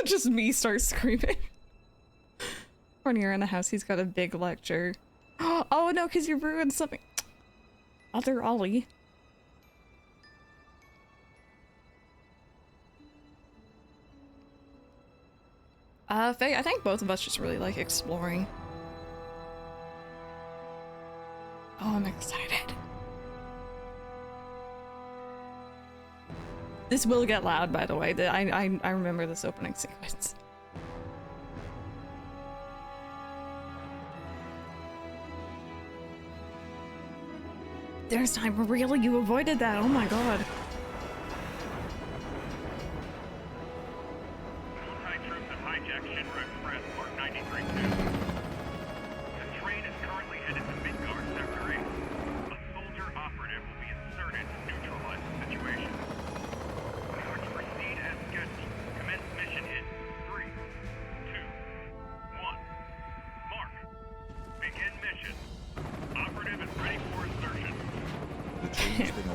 Just me start screaming. When you're in the house, he's got a big lecture. Oh no, because you ruined something. Other Ollie. Faye, I think both of us just really like exploring. Oh, I'm excited. This will get loud, by the way. I remember this opening sequence. There's time. Really? You avoided that? Oh my god.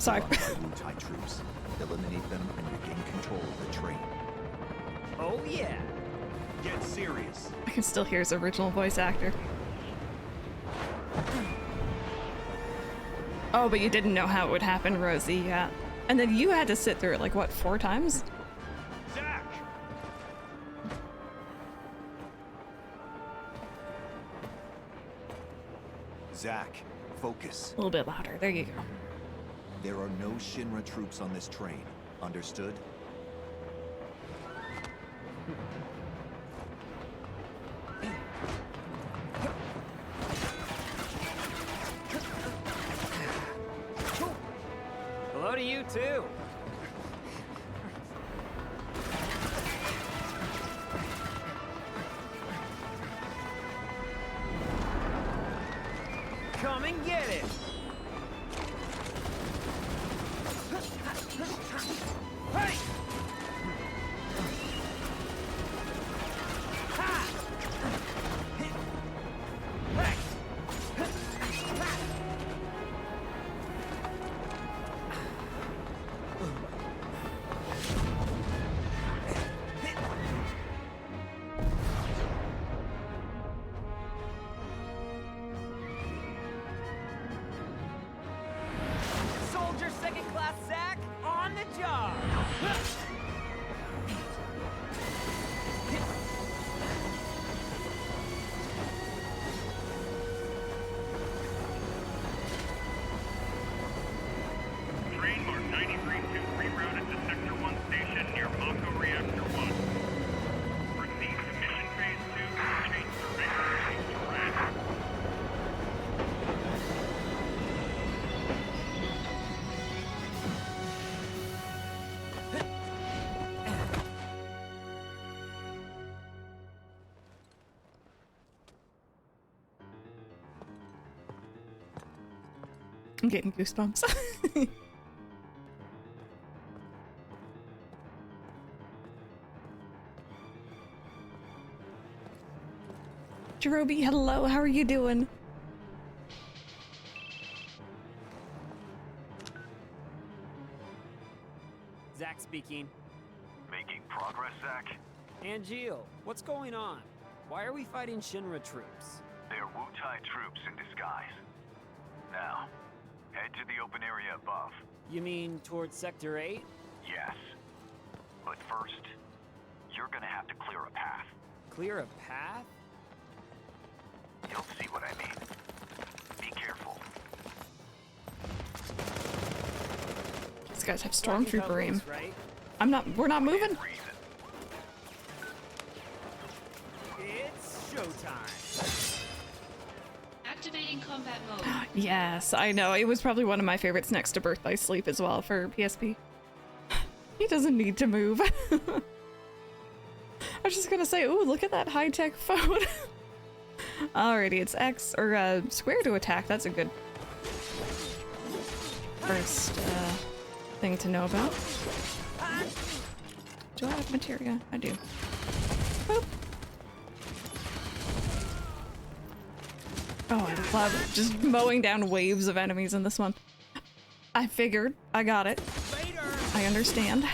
Sorry. Thai troops. Eliminate them and regain control of the train. Oh yeah. Get serious. I can still hear his original voice actor. Oh, but you didn't know how it would happen, Rosie, yeah. And then you had to sit through it like, what, 4 times? Zack! Zack, focus. A little bit louder. There you go. There are no Shinra troops on this train. Understood? Hello to you too. Come and get it. Hey! Ha! Hey! Soldier second class Zack on the job. Train mark 93-2 rerouted to Sector 1 station near Mako Reactor 1. Proceed to Mission Phase 2 change surveyor to red. I'm getting goosebumps. Jerobi, hello, how are you doing? Zack speaking. Making progress, Zack? Angeal, what's going on? Why are we fighting Shinra troops? They're Wu-Tai troops in disguise. Now, head to the open area above. You mean towards Sector 8? Yes. But first, you're gonna have to clear a path. Clear a path? You'll see what I mean. Be careful. These guys have stormtrooper aim. Right? We're not moving. It's showtime. Activating combat mode. Yes, I know. It was probably one of my favorites next to Birth by Sleep as well for PSP. He doesn't need to move. I was just gonna say, ooh, look at that high-tech phone. Alrighty, it's X or square to attack. That's a good first thing to know about. Do I have materia? I do. Boop. Oh, I love just mowing down waves of enemies in this one. I figured. I got it. Later. I understand.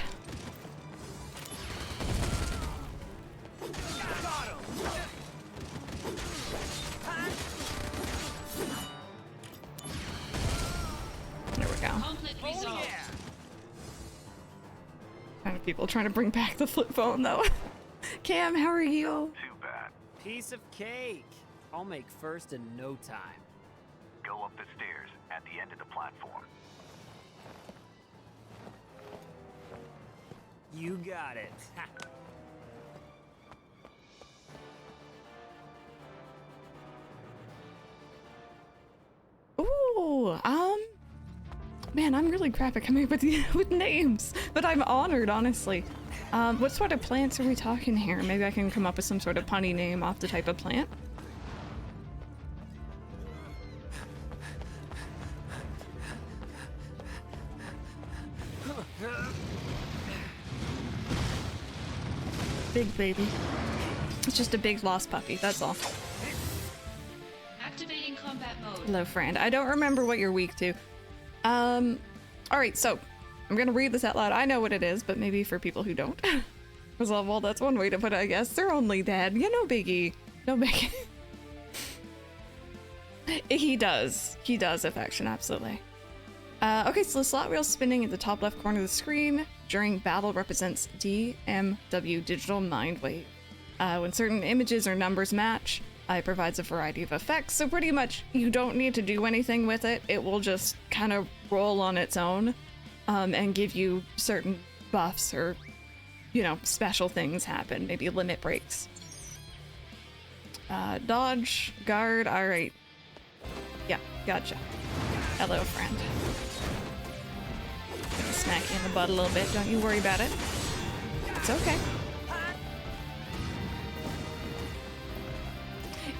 of people trying to bring back the flip phone, though. Cam, how are you? Too bad. Piece of cake. I'll make first in no time. Go up the stairs at the end of the platform. You got it. Ooh, man, I'm really crap at coming up with, with names, but I'm honored, honestly. What sort of plants are we talking here? Maybe I can come up with some sort of punny name off the type of plant. Big baby. It's just a big lost puppy, that's all. Activating combat mode. Hello, friend. I don't remember what you're weak to. Alright, so I'm gonna read this out loud. I know what it is, but maybe for people who don't. Well, that's one way to put it, I guess. They're only dead. Yeah, no biggie. No biggie. He does. He does affection, absolutely. Okay, so the slot wheel spinning at the top left corner of the screen during battle represents DMW, Digital Mind Wave. When certain images or numbers match, it provides a variety of effects, so pretty much you don't need to do anything with it. It will just kind of roll on its own and give you certain buffs or, you know, special things happen, maybe limit breaks. Dodge, guard, alright. Yeah, gotcha. Hello, friend. Gonna smack you in the butt a little bit, don't you worry about it. It's okay.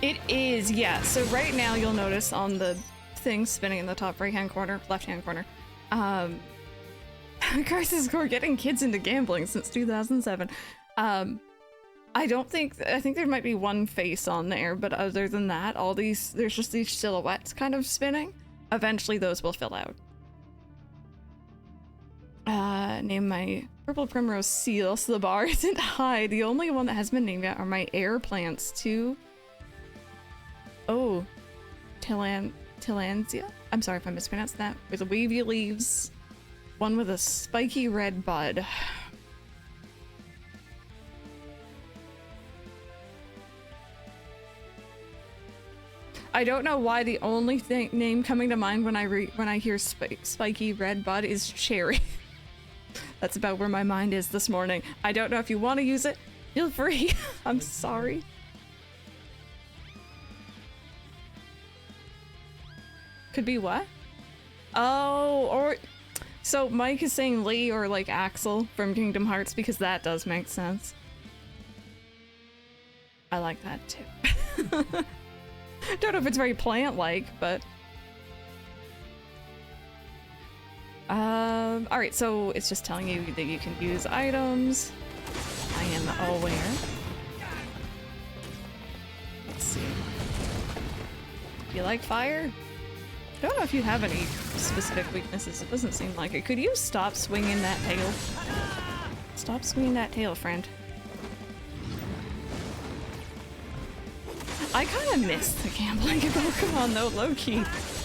It is, yeah. So right now you'll notice on the thing spinning in the top right-hand corner, left-hand corner, Crisis Core getting kids into gambling since 2007. I think there might be one face on there, but other than that, there's just these silhouettes kind of spinning. Eventually those will fill out. Name my purple primrose seal, so the bar isn't high. The only one that has been named yet are my air plants too. Oh, Tillandsia? I'm sorry if I mispronounced that. With wavy leaves. One with a spiky red bud. I don't know why the only name coming to mind when I hear spiky red bud is cherry. That's about where my mind is this morning. I don't know if you want to use it. Feel free. I'm sorry. Could be what? Oh, or so Mike is saying Lee or like Axel from Kingdom Hearts because that does make sense. I like that too. Don't know if it's very plant-like, but alright, so it's just telling you that you can use items. I am aware. Let's see. Do you like fire? I don't know if you have any specific weaknesses. It doesn't seem like it. Could you stop swinging that tail? Stop swinging that tail, friend. I kind of miss the gambling in Pokemon though, low-key.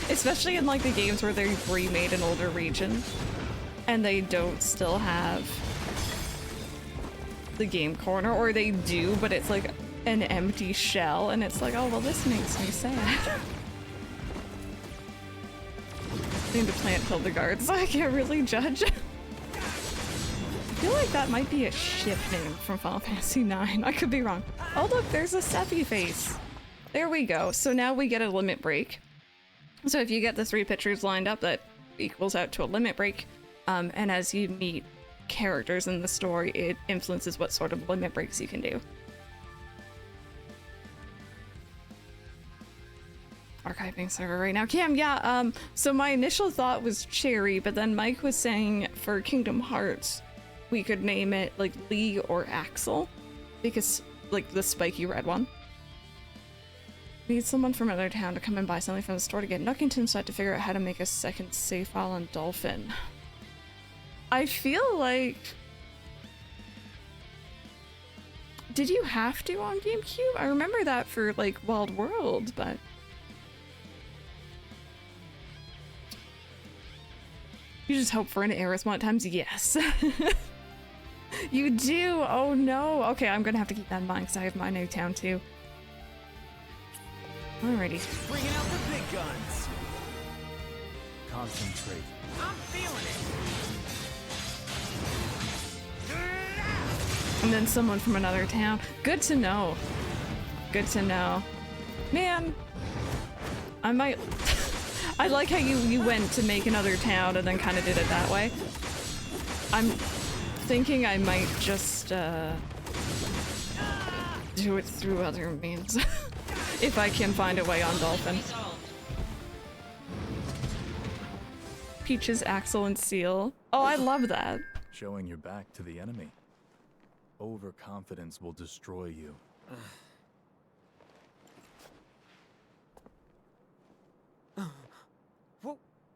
Especially in like the games where they've remade an older region and they don't still have the game corner, or they do, but it's like an empty shell and it's like, oh, well, this makes me sad. Named a plant Hildegard, so I can't really judge. I feel like that might be a ship name from Final Fantasy IX. I could be wrong. Oh look, there's a Seppi face. There we go. So now we get a limit break. So if you get the 3 pictures lined up, that equals out to a limit break. And as you meet characters in the story, it influences what sort of limit breaks you can do. Archiving server right now. Cam, yeah, so my initial thought was Cherry, but then Mike was saying for Kingdom Hearts, we could name it like Lee or Axel, because like the spiky red one. Need someone from another town to come and buy something from the store to get Nuckington set to figure out how to make a second save file on Dolphin. I feel like... Did you have to on GameCube? I remember that for like Wild World, but... You just hope for an error one times? Yes. You do? Oh no. Okay, I'm gonna have to keep that in mind because I have my new town too. Alrighty. Bringing out the big guns. Concentrate. I'm feeling it. And then someone from another town. Good to know. Good to know. Man, I might... I like how you went to make another town and then kind of did it that way. I'm thinking I might just do it through other means. If I can find a way on Dolphin. Resolved. Peach's Axel and Seal. Oh, I love that. Showing your back to the enemy. Overconfidence will destroy you.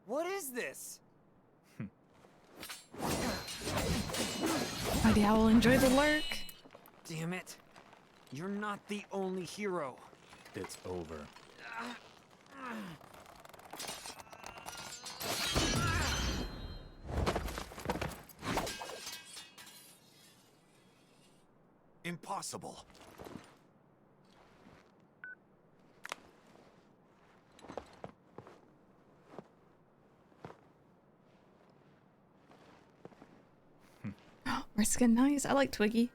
What is this? Mighty Owl, enjoy the lurk. Damn it. You're not the only hero. It's over. Impossible. We're skin nice. I like Twiggy.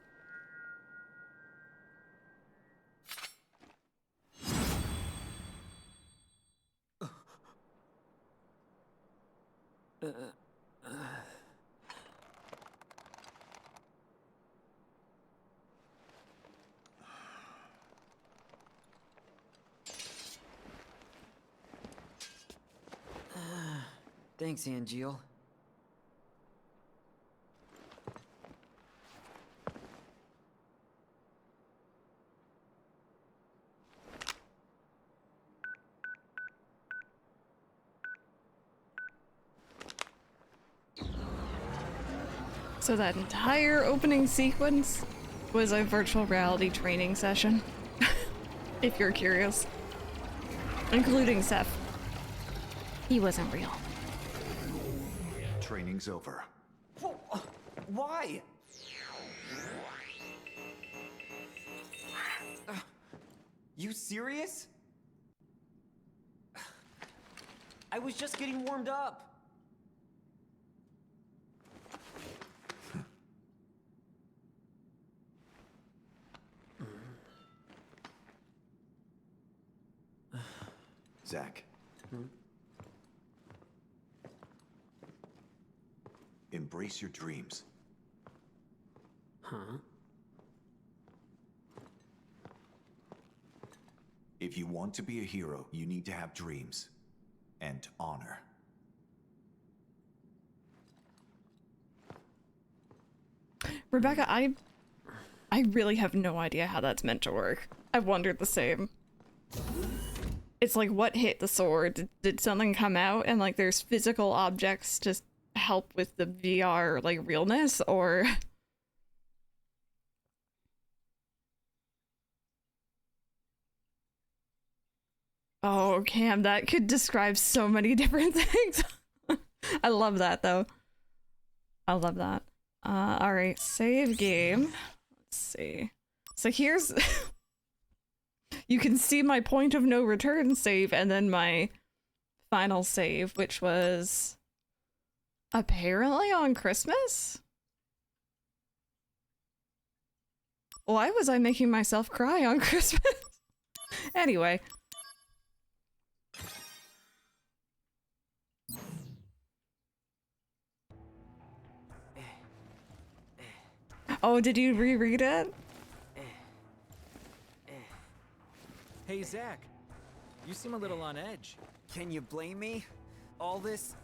Thanks, Angeal. So that entire opening sequence was a virtual reality training session. If you're curious. Including Seth. He wasn't real. Training's over. Why? You serious? I was just getting warmed up. Zack. Embrace your dreams. Huh? If you want to be a hero, you need to have dreams. And honor. Rebecca, I really have no idea how that's meant to work. I've wondered the same. It's like, what hit the sword? Did something come out and like there's physical objects to help with the VR like realness, or... Oh, Cam, that could describe so many different things. I love that though. I love that. Alright, save game. Let's see. So here's... You can see my point of no return save and then my final save, which was apparently on Christmas? Why was I making myself cry on Christmas? Anyway. Oh, did you reread it? Hey, Zack. You seem a little on edge. Can you blame me? All this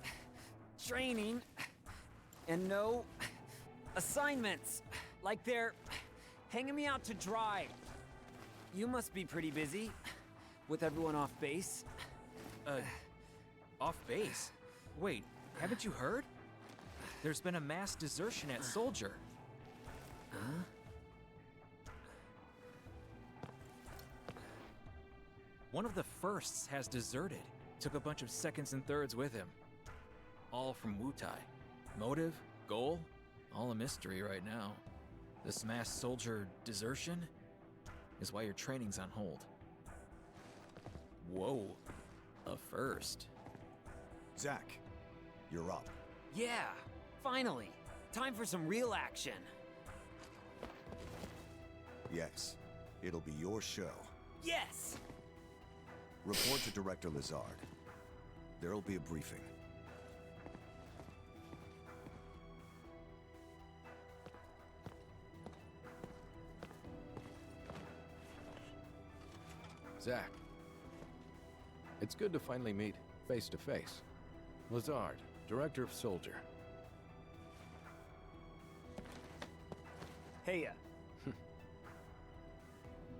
training and no assignments. Like they're hanging me out to dry. You must be pretty busy with everyone off base. Off base? Wait, haven't you heard? There's been a mass desertion at Soldier. Huh? One of the firsts has deserted. Took a bunch of seconds and thirds with him. All from Wutai. Motive, goal, all a mystery right now. This mass soldier desertion is why your training's on hold. Whoa, a first. Zack, you're up. Yeah, finally. Time for some real action. Yes, it'll be your show. Yes! Report to Director Lazard. There'll be a briefing. Zack, it's good to finally meet face to face. Lazard, Director of Soldier. Hey,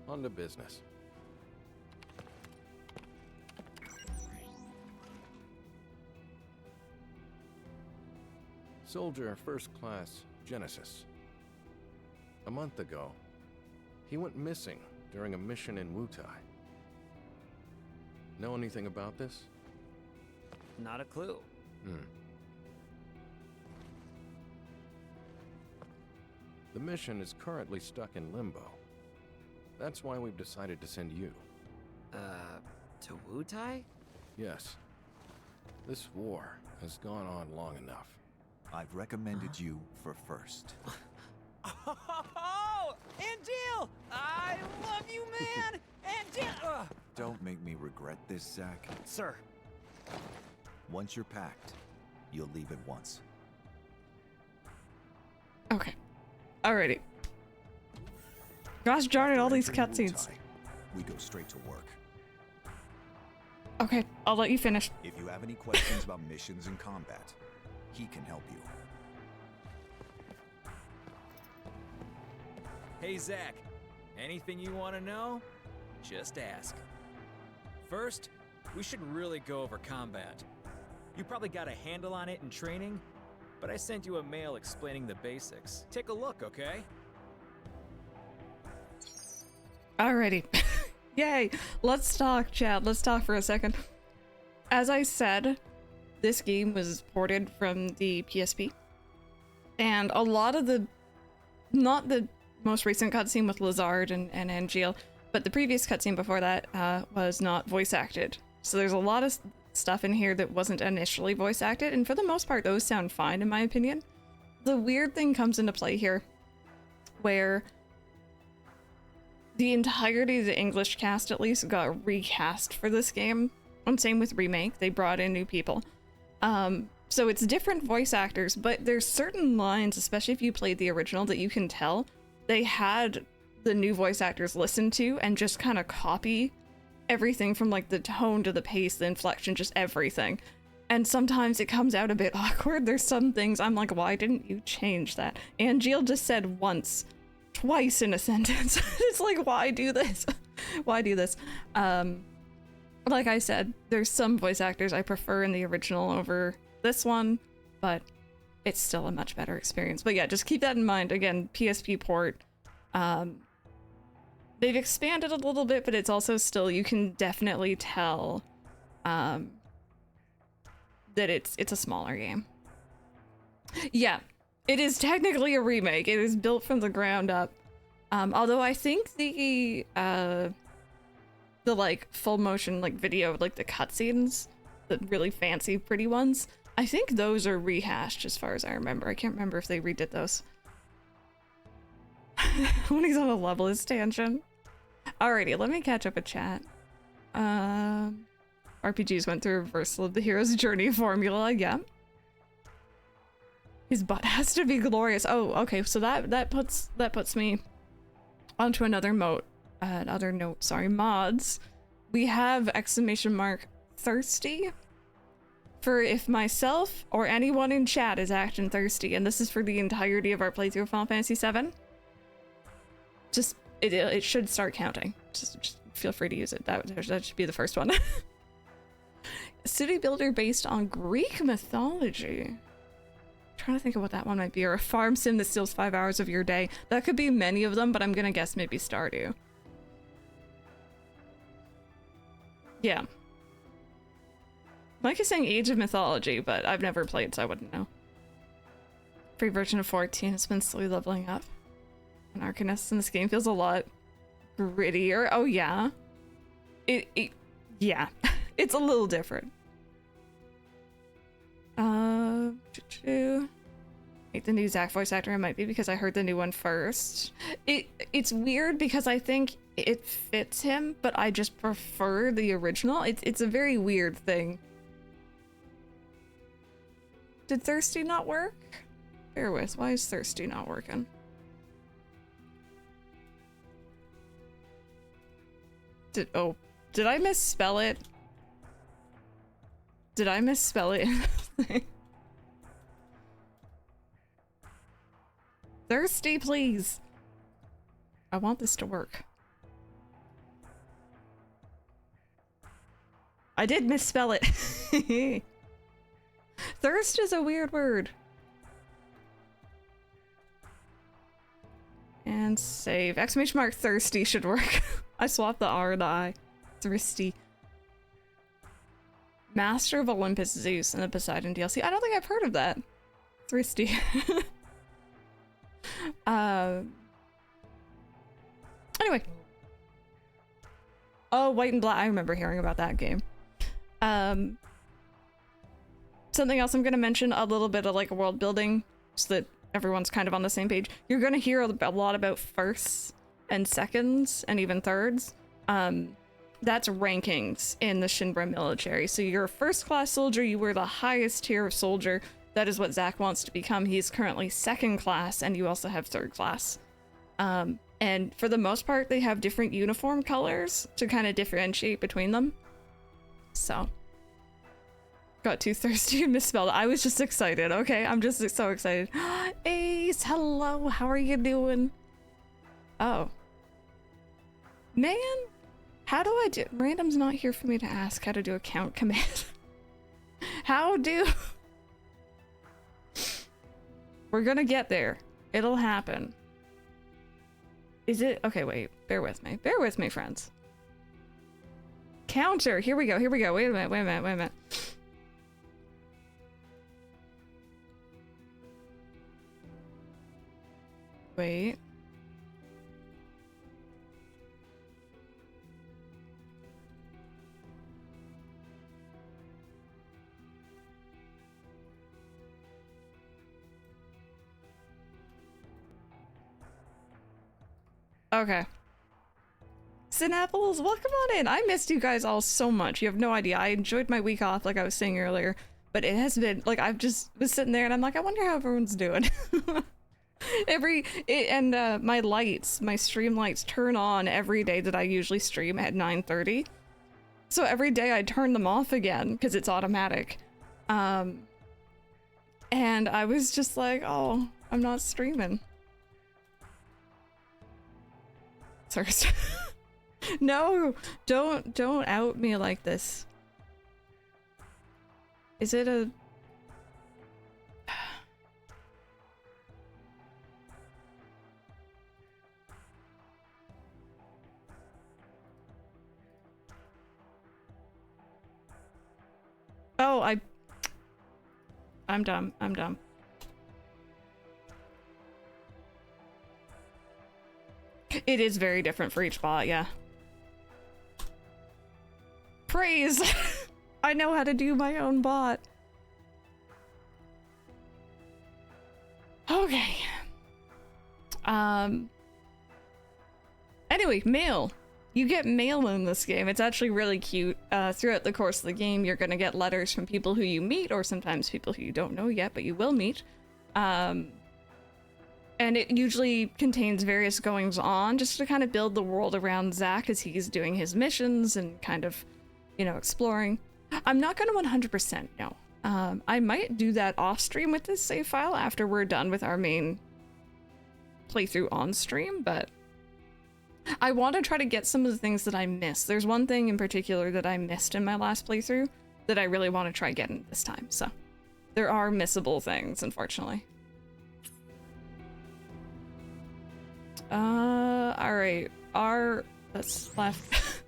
On to business. Soldier First Class Genesis. A month ago, he went missing during a mission in Wutai. Know anything about this? not a clue. The mission is currently stuck in limbo. That's why we've decided to send you. To Wutai? Yes. This war has gone on long enough. I've recommended you for first. Oh, Angel! I love you, man! Angel! Don't make me regret this, Zack. Sir. Once you're packed, you'll leave at once. Okay. Alrighty. Gosh darn it, all these After entering cutscenes. Wutai, we go straight to work. Okay, I'll let you finish. If you have any questions about missions and combat, he can help you. Hey, Zack. Anything you want to know? Just ask. First, we should really go over combat. You probably got a handle on it in training, but I sent you a mail explaining the basics. Take a look, okay? Alrighty. Yay! Let's talk, chat. Let's talk for a second. As I said, this game was ported from the PSP. And a lot of the... Not the most recent cutscene with Lazard and Angeal, but the previous cutscene before that was not voice acted. So there's a lot of stuff in here that wasn't initially voice acted, and for the most part, those sound fine in my opinion. The weird thing comes into play here, where the entirety of the English cast, at least, got recast for this game. And same with Remake, they brought in new people. So it's different voice actors, but there's certain lines, especially if you played the original, that you can tell they had the new voice actors listen to and just kind of copy everything from like the tone to the pace, the inflection, just everything. And sometimes it comes out a bit awkward. There's some things I'm like, why didn't you change that? Angeal just said once, twice in a sentence. It's like, why do this? Why do this? Like I said, there's some voice actors I prefer in the original over this one, but it's still a much better experience. But yeah, just keep that in mind. Again, PSP port. They've expanded a little bit, but it's also still, you can definitely tell that it's a smaller game. Yeah, it is technically a remake. It is built from the ground up. Although I think the like full motion like video, like the cutscenes, the really fancy pretty ones, I think those are rehashed as far as I remember. I can't remember if they redid those. When he's on a Loveless tangent. Alrighty, let me catch up a chat. RPGs went through a reversal of the hero's journey formula, yeah. His butt has to be glorious. Oh, okay, so that puts me onto another note, mods. We have !thirsty for if myself or anyone in chat is action thirsty, and this is for the entirety of our playthrough of Final Fantasy VII. Just, it should start counting. Just feel free to use it. That should be the first one. City builder based on Greek mythology. I'm trying to think of what that one might be. Or a farm sim that steals 5 hours of your day. That could be many of them, but I'm gonna guess maybe Stardew. Yeah. Mike is saying Age of Mythology, but I've never played, so I wouldn't know. Free version of 14 has been slowly leveling up. An Arcanist in this game feels a lot grittier. Oh yeah. Yeah. It's a little different. Like the new Zack voice actor, it might be because I heard the new one first. It's weird because I think it fits him, but I just prefer the original. It's a very weird thing. Did Thirsty not work? Bear with, why is Thirsty not working? Did I misspell it? Did I misspell it? Thirsty, please. I want this to work. I did misspell it. Thirst is a weird word. And save. Exclamation mark thirsty should work. I swapped the R and the I. Thirsty. Master of Olympus Zeus in the Poseidon DLC. I don't think I've heard of that. Thirsty. Anyway. Oh, White and Black. I remember hearing about that game. Something else I'm going to mention, a little bit of like world building so that everyone's kind of on the same page. You're going to hear a lot about firsts and seconds and even thirds. That's rankings in the Shinra military. So you're a first class soldier, you were the highest tier of soldier. That is what Zack wants to become. He's currently second class, and you also have third class. And for the most part, they have different uniform colors to kind of differentiate between them. So, got too thirsty and misspelled it. I was just excited. Okay, I'm just so excited. Ace, hello, how are you doing? Oh. Man, how do I do? Random's not here for me to ask how to do a count command. How do? We're gonna get there. It'll happen. Is it? Okay, wait. Bear with me. Bear with me, friends. Counter. Here we go. Here we go. Wait a minute. Wait a minute. Wait a minute. Wait. Okay. Sinapples, welcome on in. I missed you guys all so much. You have no idea. I enjoyed my week off, like I was saying earlier, but it has been like I've just was sitting there and I'm like, I wonder how everyone's doing. My lights, my stream lights turn on every day that I usually stream at 9:30. So every day I turn them off again because it's automatic. And I was just like, oh, I'm not streaming. Thirst. No, don't out me like this. Is it a... Oh, I'm dumb. I'm dumb. It is very different for each bot, yeah. Praise! I know how to do my own bot. Okay. Anyway, mail. You get mail in this game. It's actually really cute. Throughout the course of the game, you're gonna get letters from people who you meet, or sometimes people who you don't know yet, but you will meet. And it usually contains various goings on just to kind of build the world around Zack as he's doing his missions and kind of, you know, exploring. I'm not going to 100% no. I might do that off stream with this save file after we're done with our main playthrough on stream, but I want to try to get some of the things that I missed. There's one thing in particular that I missed in my last playthrough that I really want to try getting this time, so there are missable things, unfortunately. Alright. That's left.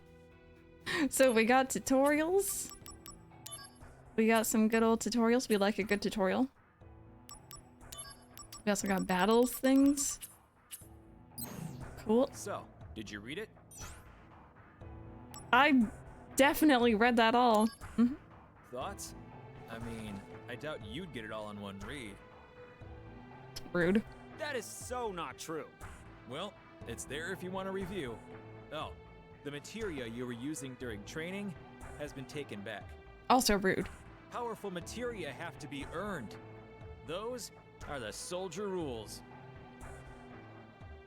So we got tutorials. We got some good old tutorials. We like a good tutorial. We also got battles things. Cool. So, did you read it? I definitely read that all. Mhm. Thoughts? I mean, I doubt you'd get it all in one read. Rude. That is so not true. Well, it's there if you want to review. Oh, the materia you were using during training has been taken back. Also rude. Powerful materia have to be earned. Those are the soldier rules.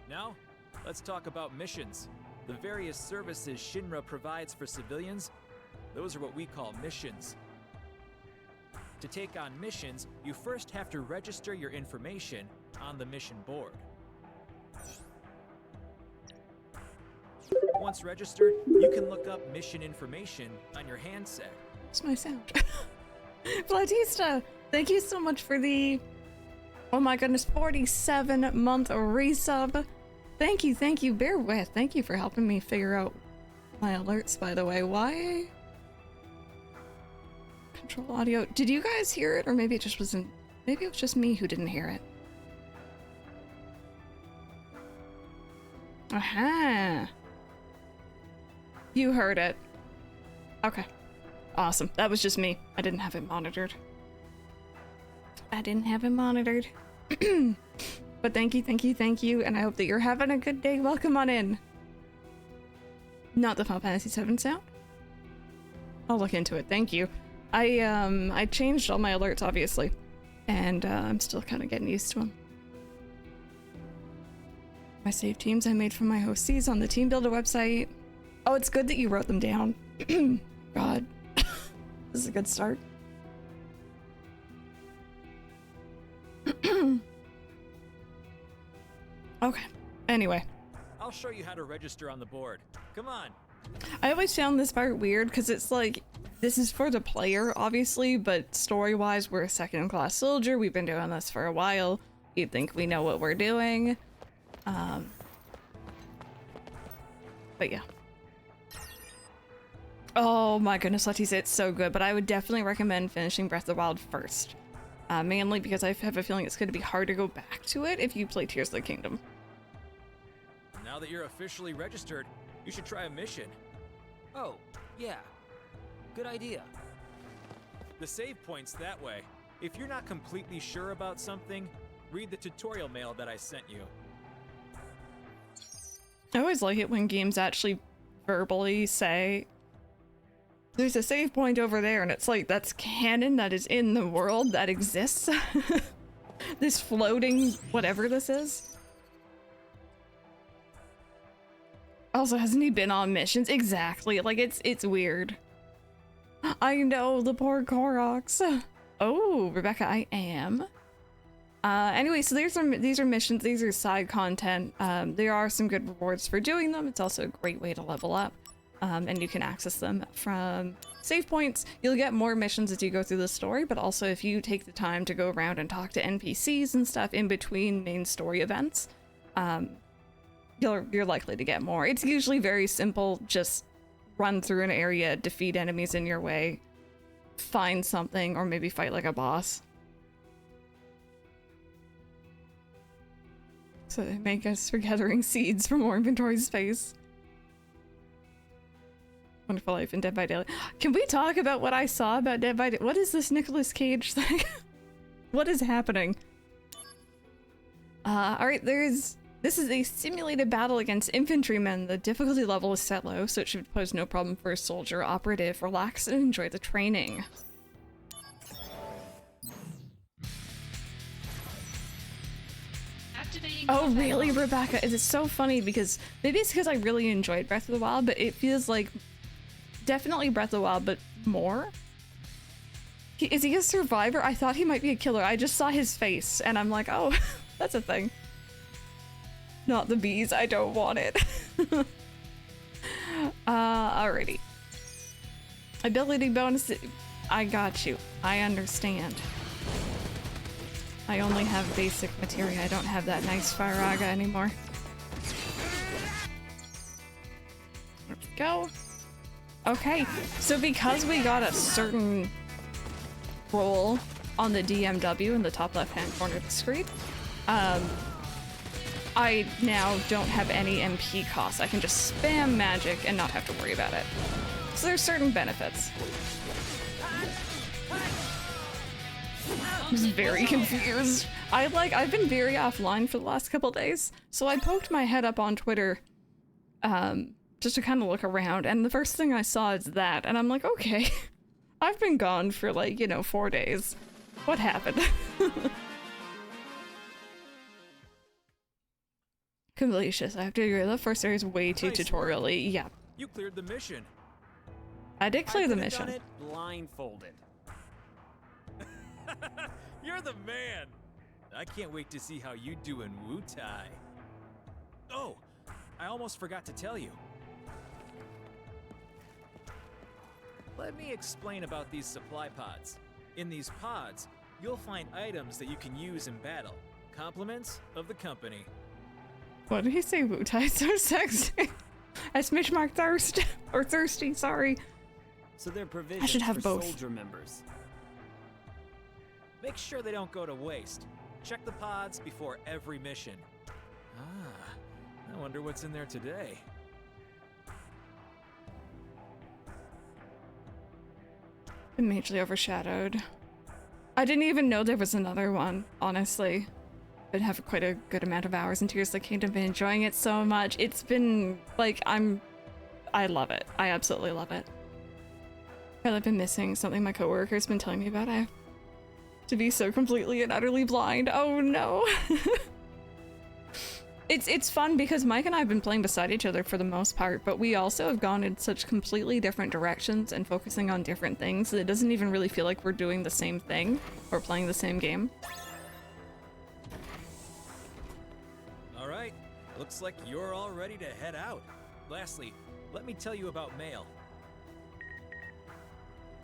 Now, let's talk about missions. The various services Shinra provides for civilians, those are what we call missions. To take on missions, you first have to register your information on the mission board. Once registered, you can look up mission information on your handset. What's my sound? Platista, thank you so much for the, oh my goodness, 47-month resub. Thank you, bear with. Thank you for helping me figure out my alerts, by the way. Why? Control audio. Did you guys hear it? Or maybe it just wasn't, maybe it was just me who didn't hear it. Aha. You heard it. Okay. Awesome. That was just me. I didn't have it monitored. But thank you, and I hope that you're having a good day. Welcome on in. Not the Final Fantasy VII sound? I'll look into it. Thank you. I changed all my alerts, obviously, and I'm still kind of getting used to them. My save teams I made from my hosts on the Team Builder website. Oh, it's good that you wrote them down. God. This is a good start. Okay. Anyway. I'll show you how to register on the board. Come on. I always found this part weird because it's like, this is for the player, obviously, but story-wise, we're a second-class soldier. We've been doing this for a while. You'd think we know what we're doing. But yeah. Oh my goodness, Letty's it's so good, but I would definitely recommend finishing Breath of the Wild first. Mainly because I have a feeling it's going to be hard to go back to it if you play Tears of the Kingdom. Now that you're officially registered, you should try a mission. Oh, yeah. Good idea. The save point's that way. If you're not completely sure about something, read the tutorial mail that I sent you. I always like it when games actually verbally say, there's a save point over there, and it's like, that's canon, that is in the world, that exists. This floating whatever this is. Also, hasn't he been on missions? Exactly, like it's weird. I know, the poor Koroks. Oh, Rebecca, I am. Anyway, so these are missions, these are side content. There are some good rewards for doing them. It's also a great way to level up. And you can access them from save points. You'll get more missions as you go through the story, but also if you take the time to go around and talk to NPCs and stuff in between main story events, you're likely to get more. It's usually very simple, just run through an area, defeat enemies in your way, find something, or maybe fight like a boss. So they make us for gathering seeds for more inventory space. Wonderful Life and Dead by Daylight. Can we talk about what I saw about Dead by Daylight? What is this Nicolas Cage thing? What is happening? Alright, this is a simulated battle against infantrymen. The difficulty level is set low, so it should pose no problem for a soldier operative. Relax and enjoy the training. Oh really, Rebecca? It's so funny because maybe it's because I really enjoyed Breath of the Wild, but it feels like definitely Breath of the Wild, but more. Is he a survivor? I thought he might be a killer. I just saw his face and I'm like, oh, that's a thing. Not the bees, I don't want it. Alrighty. Ability bonus, I got you. I understand. I only have basic materia. I don't have that nice Firaga anymore. There we go. Okay, so because we got a certain role on the DMW in the top left-hand corner of the screen, I now don't have any MP costs. I can just spam magic and not have to worry about it. So there's certain benefits. I'm just very confused. I've been very offline for the last couple days, so I poked my head up on Twitter just to kind of look around, and the first thing I saw is that, and I'm like, okay, I've been gone for like, 4 days. What happened? Completist, I have to agree, the first area is way too tutorial-y. Yeah. You cleared the mission. I did clear I the could've mission. done it blindfolded. You're the man. I can't wait to see how you do in Wu-Tai. Oh, I almost forgot to tell you. Let me explain about these supply pods. In these pods, you'll find items that you can use in battle. Compliments of the company. What did he say? Wu-Tai so sexy. I smidge mark thirst or thirsty, sorry. So they're provisions should have for both. soldier members. Make sure they don't go to waste. Check the pods before every mission. Ah, I wonder what's in there today. Been majorly overshadowed. I didn't even know there was another one, honestly. Been having quite a good amount of hours in Tears of the Kingdom, been enjoying it so much. It's been like I love it. I absolutely love it. I've been missing something my coworker's been telling me about. I have to be so completely and utterly blind. Oh no. It's fun because Mike and I have been playing beside each other for the most part, but we also have gone in such completely different directions and focusing on different things that it doesn't even really feel like we're doing the same thing or playing the same game. All right, looks like you're all ready to head out. Lastly, let me tell you about mail.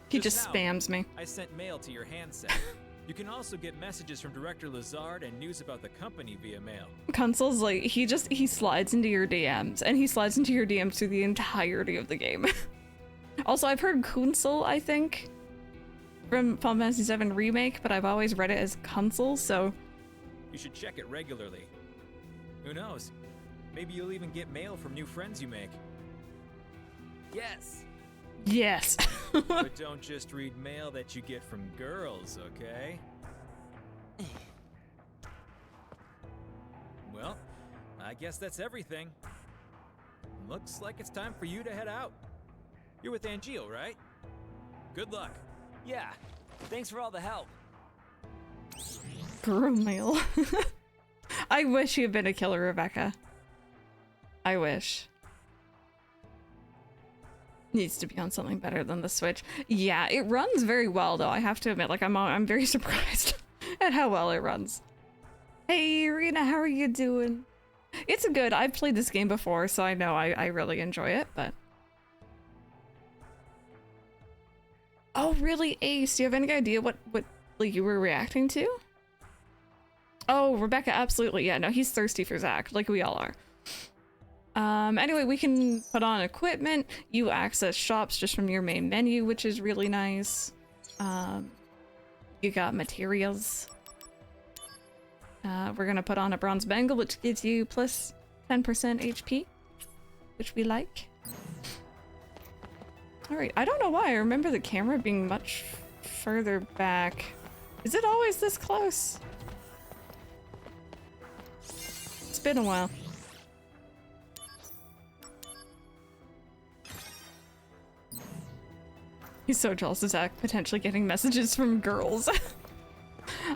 He just now, spams me. I sent mail to your handset. You can also get messages from Director Lazard and news about the company via mail. Kunsel's like, he slides into your DMs, and he slides into your DMs through the entirety of the game. Also, I've heard Kunsel, I think, from Final Fantasy VII Remake, but I've always read it as Kunsel, so... You should check it regularly. Who knows? Maybe you'll even get mail from new friends you make. Yes. Yes. But don't just read mail that you get from girls, okay? Well, I guess that's everything. Looks like it's time for you to head out. You're with Angel, right? Good luck. Yeah. Thanks for all the help. Girl mail. I wish you had been a killer, Rebecca. I wish. Needs to be on something better than the Switch. Yeah, it runs very well though, I have to admit. Like, I'm very surprised at how well it runs. Hey, Irina, how are you doing? It's good. I've played this game before, so I know I really enjoy it, but... Oh, really, Ace? Do you have any idea what like, you were reacting to? Oh, Rebecca, absolutely. Yeah, no, he's thirsty for Zack, like we all are. Anyway, we can put on equipment. You access shops just from your main menu, which is really nice. You got materials. We're gonna put on a bronze bangle, which gives you plus 10% HP, which we like. Alright, I don't know why. I remember the camera being much further back. Is it always this close? It's been a while. He's so jealous of Zack potentially getting messages from girls.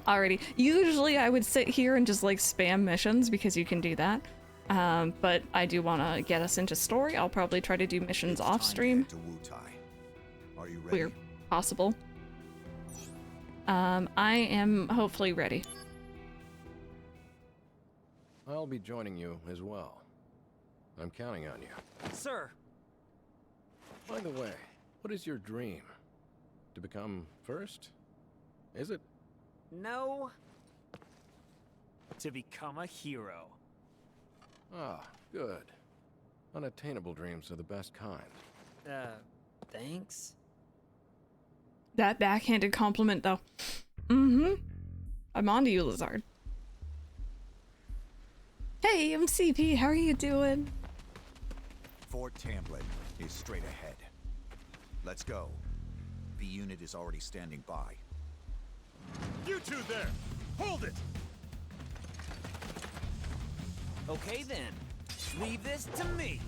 Alrighty. Usually I would sit here and just like spam missions because you can do that. But I do want to get us into story. I'll probably try to do missions off stream. Are you ready? Where possible. I am hopefully ready. I'll be joining you as well. I'm counting on you. Sir. By the way, what is your dream? To become first? Is it? No. To become a hero. Ah, good. Unattainable dreams are the best kind. Thanks? That backhanded compliment, though. Mm-hmm. I'm on to you, Lazard. Hey, I'm CP. How are you doing? Fort Tamblin is straight ahead. Let's go. The unit is already standing by. You two there! Hold it! Okay then. Leave this to me.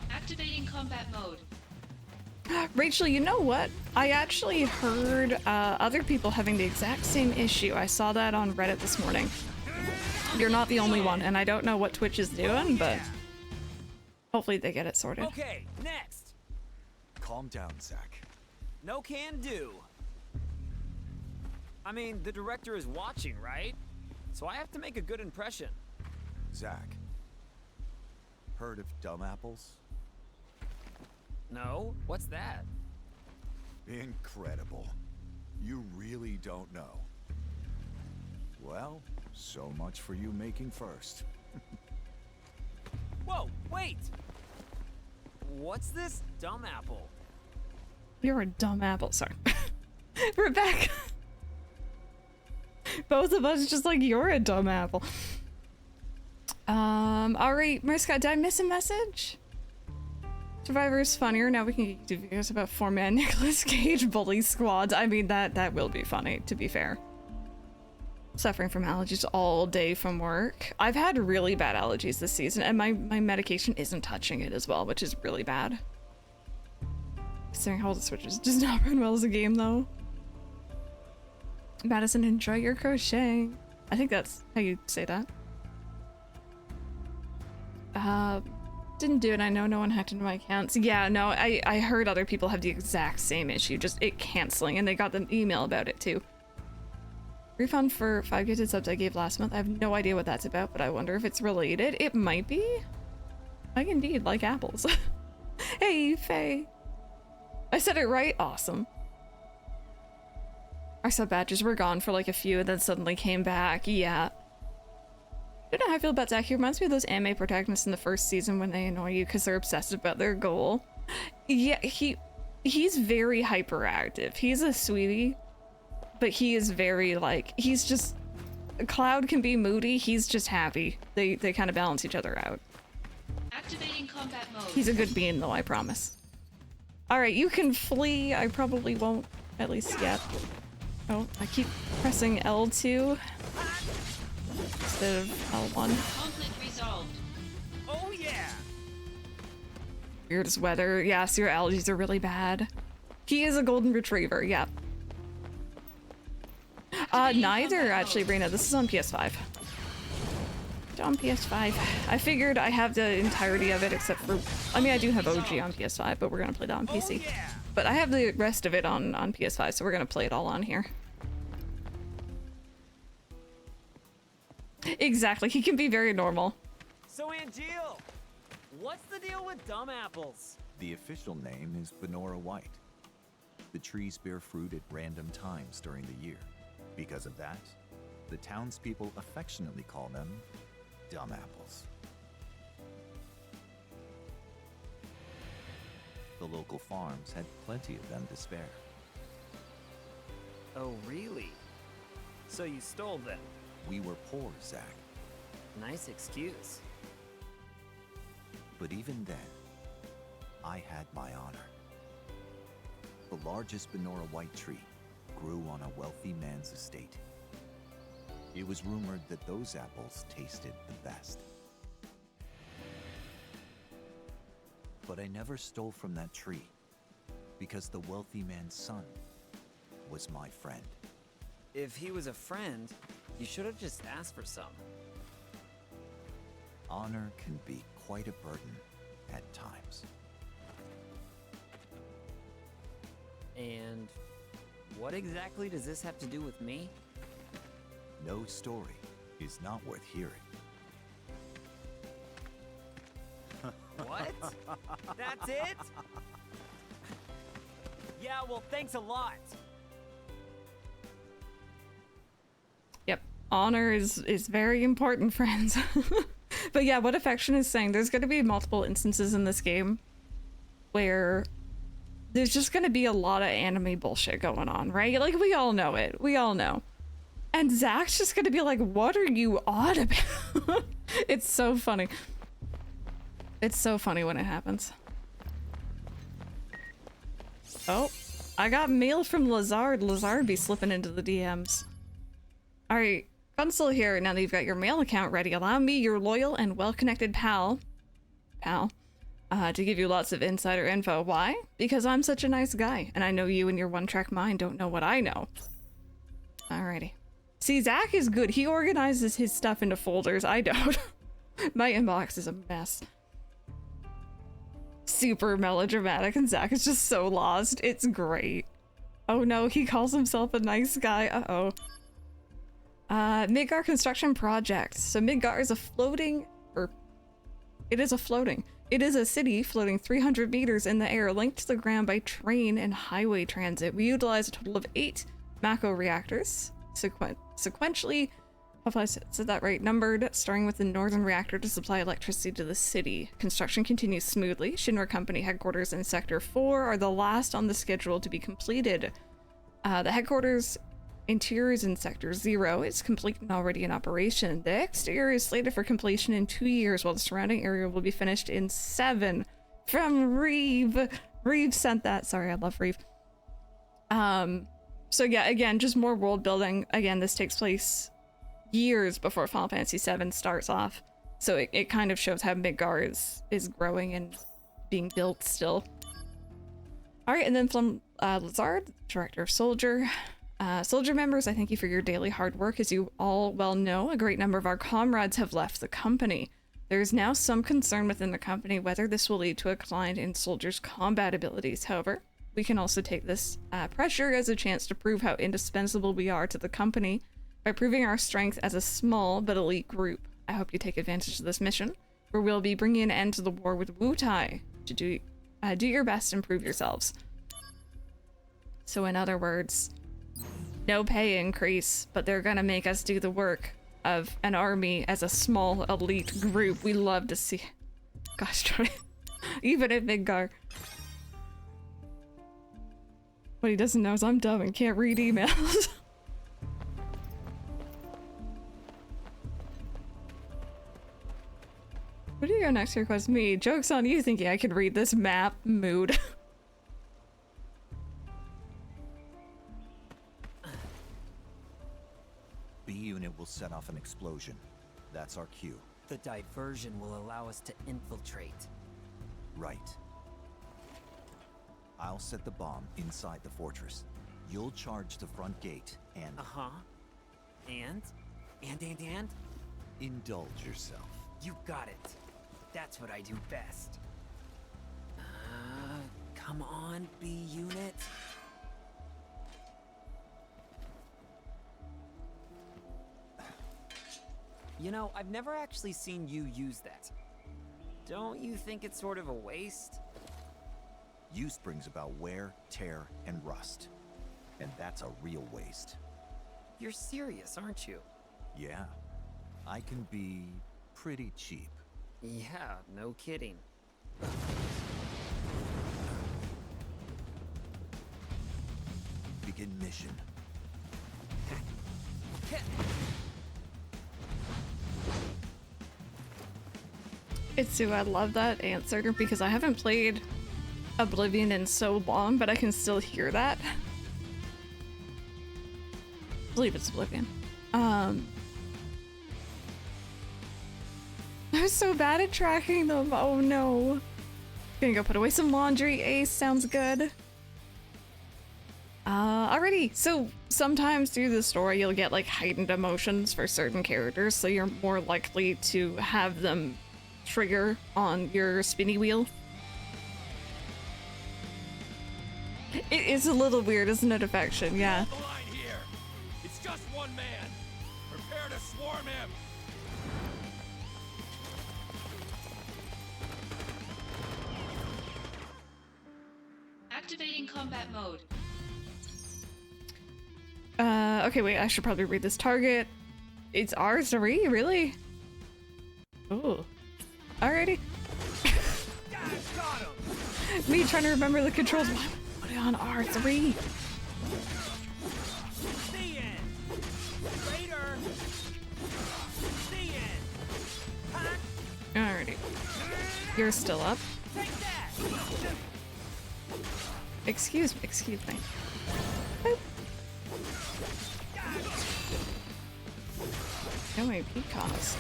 Activating combat mode. Rachel, you know what? I actually heard other people having the exact same issue. I saw that on Reddit this morning. You're not the only one, and I don't know what Twitch is doing, but hopefully they get it sorted. Okay, next. Calm down, Zack. No can do. I mean, the director is watching, right? So I have to make a good impression. Zack, heard of dumb apples? No? What's that? Incredible. You really don't know. Well, so much for you making first. Whoa, wait! What's this dumb apple? You're a dumb apple. Sorry. Rebecca. Both of us just like, you're a dumb apple. Alright, Mariska, did I miss a message? Survivor is funnier. Now we can do videos about 4-man Nicolas Cage bully squads. I mean, that will be funny, to be fair. Suffering from allergies all day from work. I've had really bad allergies this season, and my medication isn't touching it as well, which is really bad. Considering how the switches does not run well as a game, though. Madison, enjoy your crocheting. I think that's how you say that. Didn't do it. I know no one hacked into my accounts. Yeah, no, I heard other people have the exact same issue, just it canceling, and they got an email about it too. Refund for 5 gifted subs I gave last month. I have no idea what that's about, but I wonder if it's related. It might be. I indeed like apples. Hey, Faye. I said it right? Awesome. Our sub badges were gone for like a few and then suddenly came back. Yeah. I don't know how I feel about Zack. He reminds me of those anime protagonists in the first season when they annoy you because they're obsessed about their goal. Yeah, he's very hyperactive. He's a sweetie, but he is very like, he's just, Cloud can be moody, he's just happy. They kind of balance each other out. Activating combat mode. He's a good being though, I promise. Alright, you can flee. I probably won't, at least yet. Oh, I keep pressing L2 instead of L1. Conflict resolved. Oh yeah! Weirdest weather. Yes, your allergies are really bad. He is a golden retriever, yeah. Neither actually, Rena. This is on PS5. On PS5. I figured I have the entirety of it except for, I mean, I do have OG on PS5, but we're gonna play that on PC. Oh, yeah. But I have the rest of it on PS5, so we're gonna play it all on here. Exactly, he can be very normal. So Angeal, what's the deal with dumb apples? The official name is Benora White. The trees bear fruit at random times during the year. Because of that, the townspeople affectionately call them dumb apples. The local farms had plenty of them to spare. Oh really? So you stole them? We were poor, Zack. Nice excuse. But even then, I had my honor. The largest Benora White tree grew on a wealthy man's estate. It was rumored that those apples tasted the best. But I never stole from that tree, because the wealthy man's son was my friend. If he was a friend, you should have just asked for some. Honor can be quite a burden at times. And what exactly does this have to do with me? No story is not worth hearing. What? That's it? Yeah, well, thanks a lot. Yep, honor is very important, friends. But yeah, what Affection is saying, there's going to be multiple instances in this game where there's just going to be a lot of anime bullshit going on, right? Like, we all know it. We all know. And Zach's just gonna be like, what are you on about? It's so funny. It's so funny when it happens. Oh, I got mail from Lazard. Lazard be slipping into the DMs. Alright, Consul here. Now that you've got your mail account ready, allow me, your loyal and well-connected pal, to give you lots of insider info. Why? Because I'm such a nice guy, and I know you and your one-track mind don't know what I know. Alrighty. See, Zach is good. He organizes his stuff into folders. I don't. My inbox is a mess. Super melodramatic, and Zach is just so lost. It's great. Oh no, he calls himself a nice guy. Uh-oh. Midgar construction project. So Midgar is a floating, it is a city floating 300 meters in the air, linked to the ground by train and highway transit. We utilize a total of 8 Mako reactors, sequentially, hopefully I said that right, numbered, starting with the northern reactor to supply electricity to the city. Construction continues smoothly. Shinra Company headquarters in Sector 4 are the last on the schedule to be completed. The headquarters interior is in Sector 0. It's complete and already in operation. The exterior is slated for completion in 2 years, while the surrounding area will be finished in 7. From Reeve. Reeve sent that. Sorry, I love Reeve. So yeah, again, just more world building. Again, this takes place years before Final Fantasy VII starts off. So it kind of shows how Midgar is growing and being built still. Alright, and then from Lazard, Director of Soldier. Soldier members, I thank you for your daily hard work. As you all well know, a great number of our comrades have left the company. There is now some concern within the company whether this will lead to a decline in soldiers' combat abilities. However, we can also take this pressure as a chance to prove how indispensable we are to the company by proving our strength as a small but elite group. I hope you take advantage of this mission, where we'll be bringing an end to the war with Wutai. To do your best and prove yourselves. So in other words, no pay increase, but they're gonna make us do the work of an army as a small elite group. We love to see. Gosh, Troy. Even at Midgar. What he doesn't know is I'm dumb and can't read emails. What do you go next to request me? Joke's on you thinking I can read this map. Mood. B unit will set off an explosion. That's our cue. The diversion will allow us to infiltrate. Right. I'll set the bomb inside the fortress. You'll charge the front gate and... Uh-huh. And? Indulge yourself. You got it. That's what I do best. Come on, B unit. You know, I've never actually seen you use that. Don't you think it's sort of a waste? Use brings about wear, tear, and rust. And that's a real waste. You're serious, aren't you? Yeah. I can be pretty cheap. Yeah, no kidding. Begin mission. Itsu, I love that answer because I haven't played Oblivion in so long, but I can still hear that. I believe it's Oblivion. I'm so bad at tracking them. Oh no. Gonna go put away some laundry. Ace sounds good. Alrighty. So sometimes through the story you'll get like heightened emotions for certain characters, so you're more likely to have them trigger on your spinny wheel. It is a little weird, isn't it, Affection? Yeah. Hold the line here. It's just one man. Prepare to swarm him. Activating combat mode. Okay, wait, I should probably read this. Target. It's R3, really? Oh. Alrighty. Me trying to remember the controls. Why put it on R3? you're still up. Take that! Excuse me. Boop. No AP cost.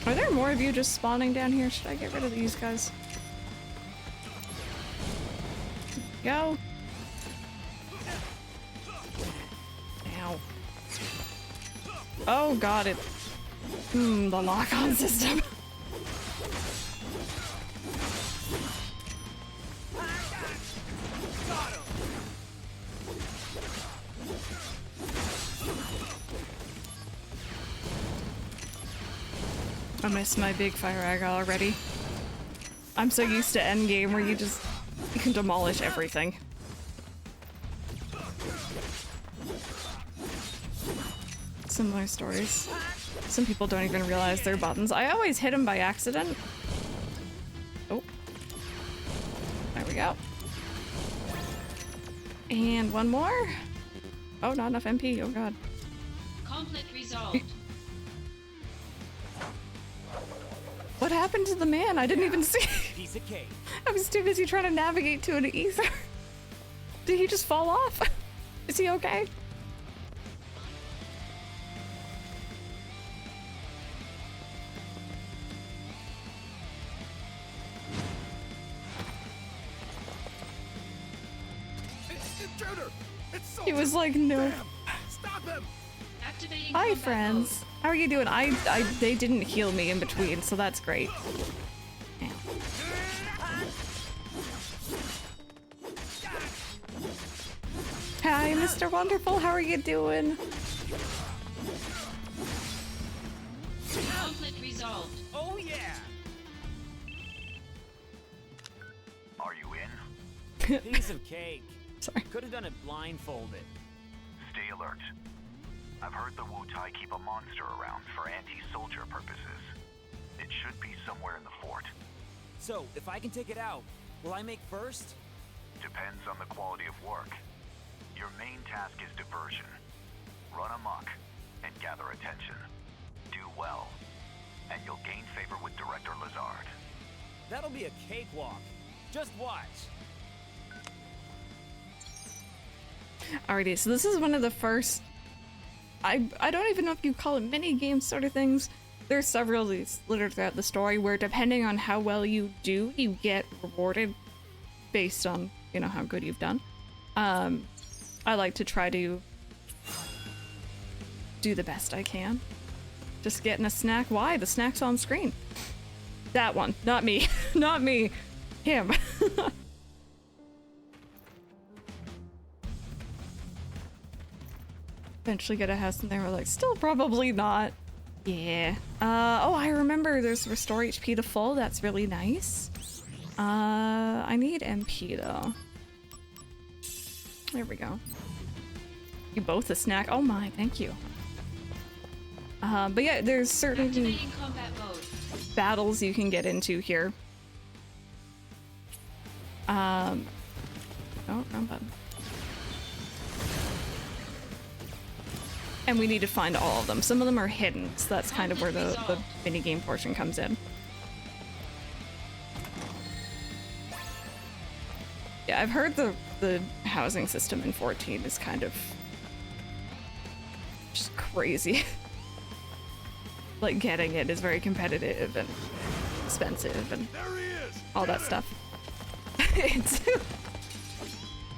Are there more of you just spawning down here? Should I get rid of these guys? Go. Ow. Oh god, it. The lock-on system. I missed my big fire egg already. I'm so used to endgame where you can demolish everything. Similar stories. Some people don't even realize they're buttons. I always hit them by accident. Oh. There we go. And one more. Oh, not enough MP. Oh god. Conflict resolved. What happened to the man? I didn't even see. Piece of cake. I was too busy trying to navigate to an ether. Did he just fall off? Is he okay? Intruder! It's He was like, no. Stop him! Activating Hi, combat friends. How are you doing? They didn't heal me in between, so that's great. Ow. Hi, Mr. Wonderful. How are you doing? mode. Conflict resolved. Oh yeah! Are you in? Piece of cake. Sorry. Could have done it blindfolded. Stay alert. I've heard the Wu-Tai keep a monster around for anti-soldier purposes. It should be somewhere in the fort. So, if I can take it out, will I make first? Depends on the quality of work. Your main task is diversion. Run amok and gather attention. Do well, and you'll gain favor with Director Lazard. That'll be a cakewalk. Just watch. Alrighty, so this is one of the first. I don't even know if you call it mini games sort of things. There's several of these littered throughout the story where depending on how well you do, you get rewarded based on, you know, how good you've done. I like to try to do the best I can. Just getting a snack. Why? The snack's on screen. That one. Not me. Not me. Him. Eventually get a house and they were like, still probably not. Yeah. Oh, I remember there's restore HP to full. That's really nice. I need MP though. There we go. You both a snack. Oh my, thank you. But yeah, there's certain Activating combat mode. battles you can get into here. Oh, wrong button. And we need to find all of them. Some of them are hidden, so that's kind of where the minigame portion comes in. Yeah, I've heard the housing system in 14 is kind of just crazy. Like, getting it is very competitive and expensive and all that stuff. It's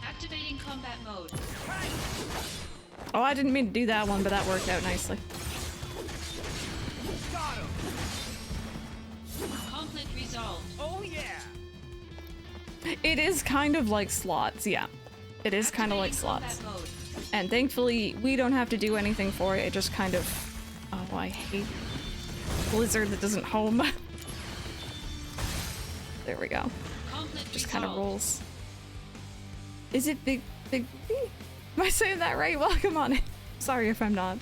Activating combat mode. oh, I didn't mean to do that one, but that worked out nicely. Got him. Conflict resolved. Oh yeah. It is kind of like slots, yeah. It is kind of like Activating slots. combat mode. And thankfully, we don't have to do anything for it. It just kind of... Oh, I hate Blizzard that doesn't home. There we go. Conflict Just kind of resolved. rolls. Is it Big B? Am I saying that right? Welcome on. Sorry if I'm not.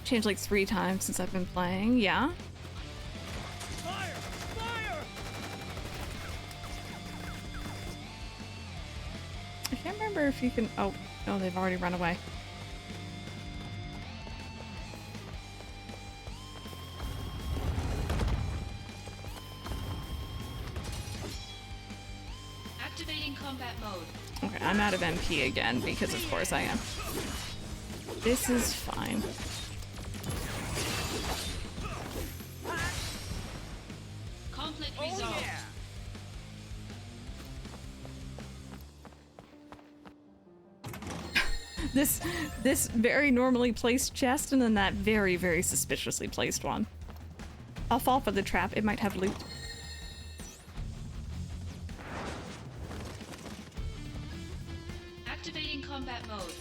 Changed like 3 times since I've been playing. Yeah. Fire! Fire! I can't remember if you can. Oh, no, they've already run away. I'm out of MP again, because of course I am. This is fine. Conflict resolved. This very normally placed chest, and then that very, very suspiciously placed one. I'll fall for the trap. It might have loot. Activating combat mode.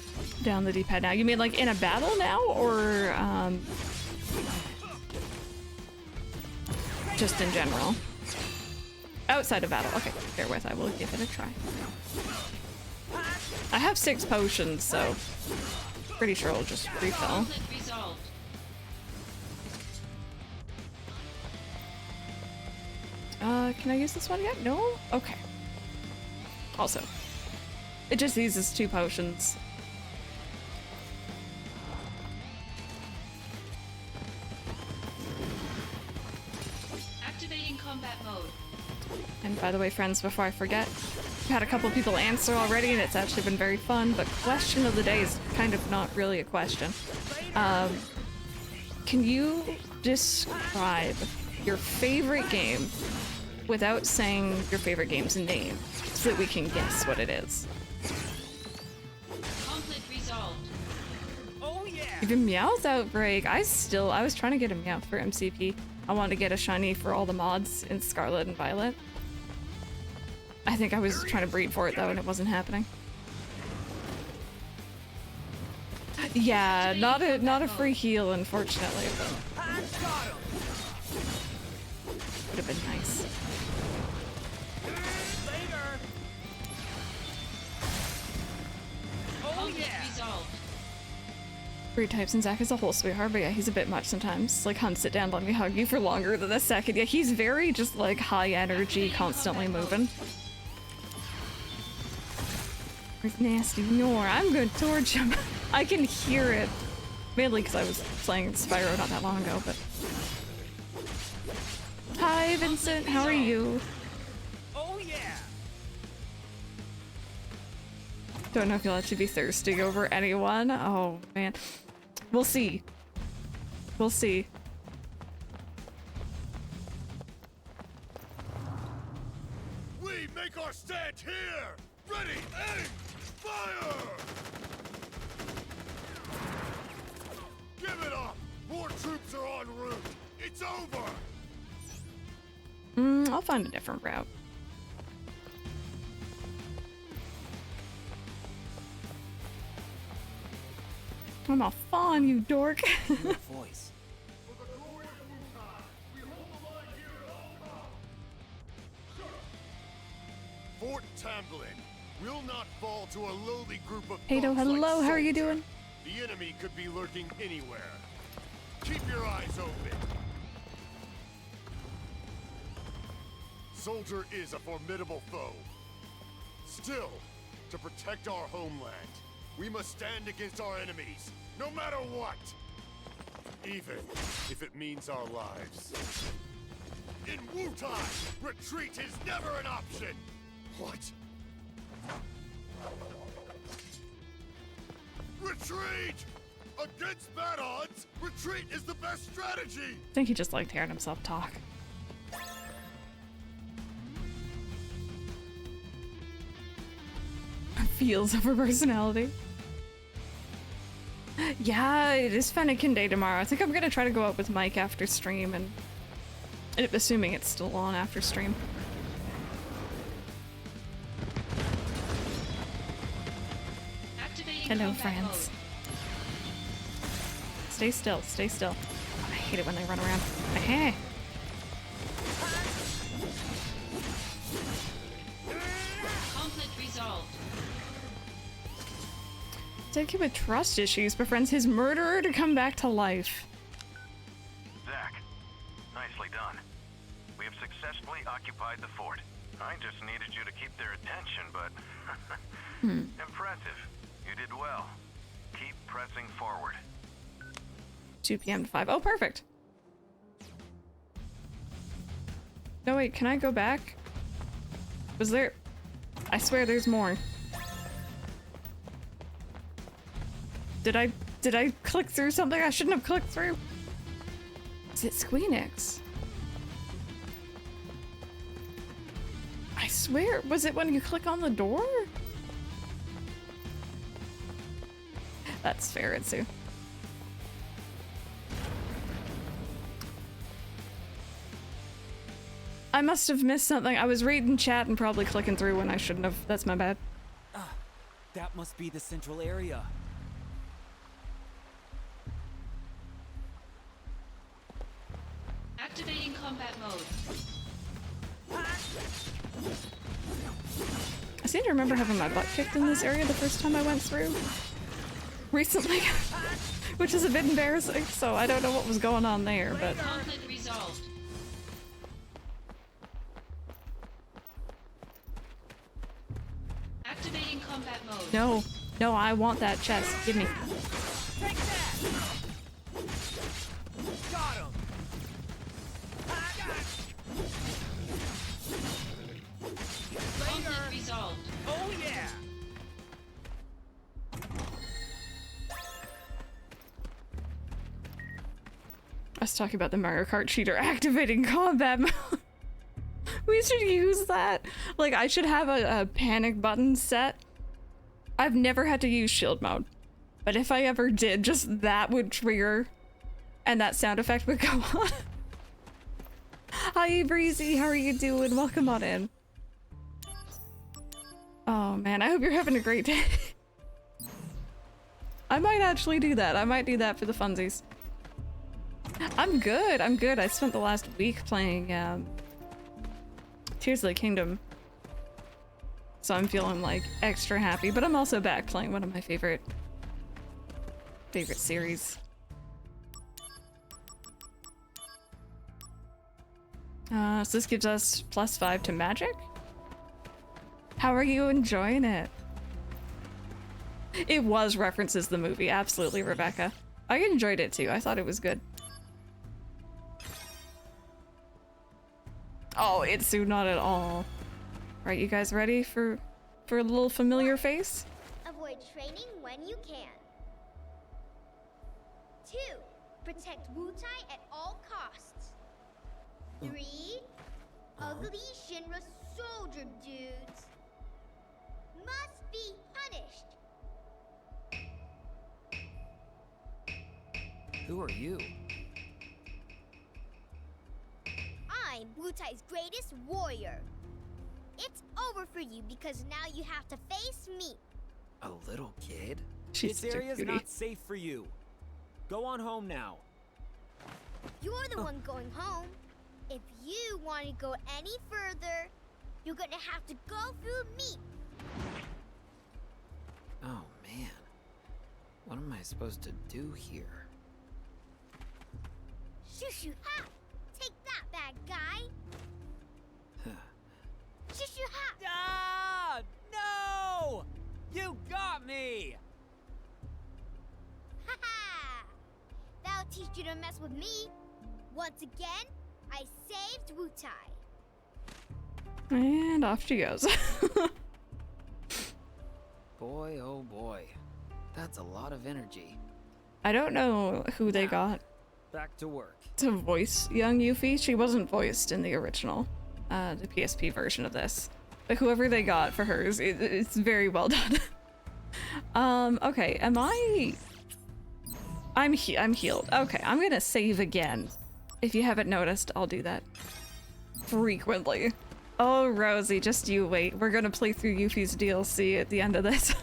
Down the D-pad now. You mean like in a battle now, or just in general? Outside of battle. Okay, bear with. I will give it a try. I have 6 potions, so pretty sure I'll just refill. Conflict resolved. Can I use this one yet? No? Okay. Also, it just uses 2 potions. Activating combat mode. And by the way, friends, before I forget, I've had a couple people answer already, and it's actually been very fun, but question of the day is kind of not really a question. Can you describe your favorite game without saying your favorite game's name, so that we can guess what it is? Conflict resolved. Oh yeah. Even Meowth Outbreak, I was trying to get a Meowth for MCP. I wanted to get a shiny for all the mods in Scarlet and Violet. I think I was trying to breed for it though, and it wasn't happening. Yeah, not a free heal, unfortunately, but would have been nice. Conflict resolved. Breed types and Zack is a whole sweetheart, but yeah, he's a bit much sometimes. Like, hun, sit down, let me hug you for longer than a second. Yeah, he's very just like high energy, constantly moving. Where's Nasty Nor? I'm gonna torch him. I can hear it. Mainly because I was playing Spyro not that long ago, but... Hi, Vincent. How are you? Oh yeah. Don't know if you'll actually be thirsty over anyone. Oh, man. We'll see. We'll see. We make our stand here! Ready, aim, fire! Give it up! More troops are en route! It's over! I'll find a different route. I'm a fawn, you dork. Voice. Fort Tamblin will not fall to a lowly group of Ado, thugs hello, like how are you Soldier. doing? The enemy could be lurking anywhere. Keep your eyes open. Soldier is a formidable foe. Still, to protect our homeland, we must stand against our enemies, no matter what. Even if it means our lives. In Wu-Tai, retreat is never an option. What? Retreat! Against bad odds, retreat is the best strategy! I think he just liked hearing himself talk. Feels of her personality. Yeah, it is Fennekin Day tomorrow. I think I'm gonna try to go out with Mike after stream, and assuming it's still on after stream. Activating Hello, combat friends. mode. Stay still, stay still. I hate it when they run around. Hey. Conflict resolved. Take him with trust issues befriends his murderer to come back to life. Zack, nicely done. We have successfully occupied the fort. I just needed you to keep their attention, but... Impressive. You did well. Keep pressing forward. 2 p.m. to 5. Oh, perfect. No, wait, can I go back? Was there... I swear there's more. Did I click through something I shouldn't have clicked through? Is it Squeenix? I swear, was it when you click on the door? That's fair, Itsu. I must have missed something. I was reading chat and probably clicking through when I shouldn't have. That's my bad. That must be the central area. Activating combat mode. I seem to remember having my butt kicked in this area the first time I went through. Recently. Which is a bit embarrassing, so I don't know what was going on there, but... Conflict resolved. Activating combat mode. No. No, I want that chest. Give me. Take that! Got him! Conflict resolved. Oh yeah! I was talking about the Mario Kart cheater activating combat mode. We should use that. Like, I should have a panic button set. I've never had to use shield mode, but if I ever did, just that would trigger and that sound effect would go on. Hi Breezy, how are you doing? Welcome on in. Oh man, I hope you're having a great day. I might actually do that. I might do that for the funsies. I'm good. I'm good. I spent the last week playing Tears of the Kingdom. So I'm feeling like extra happy, but I'm also back playing one of my favorite series. So this gives us +5 to magic. How are you enjoying it? It was references the movie, absolutely, Rebecca. I enjoyed it too. I thought it was good. Oh, Itsu, not at all. Right, you guys ready for a little familiar face? Avoid training when you can. 2. Protect Wutai at all costs. 3. Ugly Shinra soldier dudes must be punished. Who are you? I'm Wutai's greatest warrior. It's over for you because now you have to face me. A little kid? She's This such a area's cutie. not safe for you. Go on home now. You're the one going home. If you want to go any further, you're gonna have to go through me. Oh man. What am I supposed to do here? Shoo-shoo ha! Take that, bad guy! Shoo-shoo ha! Ah! No! You got me! Ha ha! That'll teach you to mess with me. Once again, I saved Wutai. And off she goes. Boy, oh boy. That's a lot of energy. I don't know who they got Back to work. to voice young Yuffie. She wasn't voiced in the original, the PSP version of this. But whoever they got for hers, it's very well done. Okay, I'm healed. Okay, I'm gonna save again. If you haven't noticed, I'll do that frequently. Oh, Rosie, just you wait. We're gonna play through Yuffie's DLC at the end of this.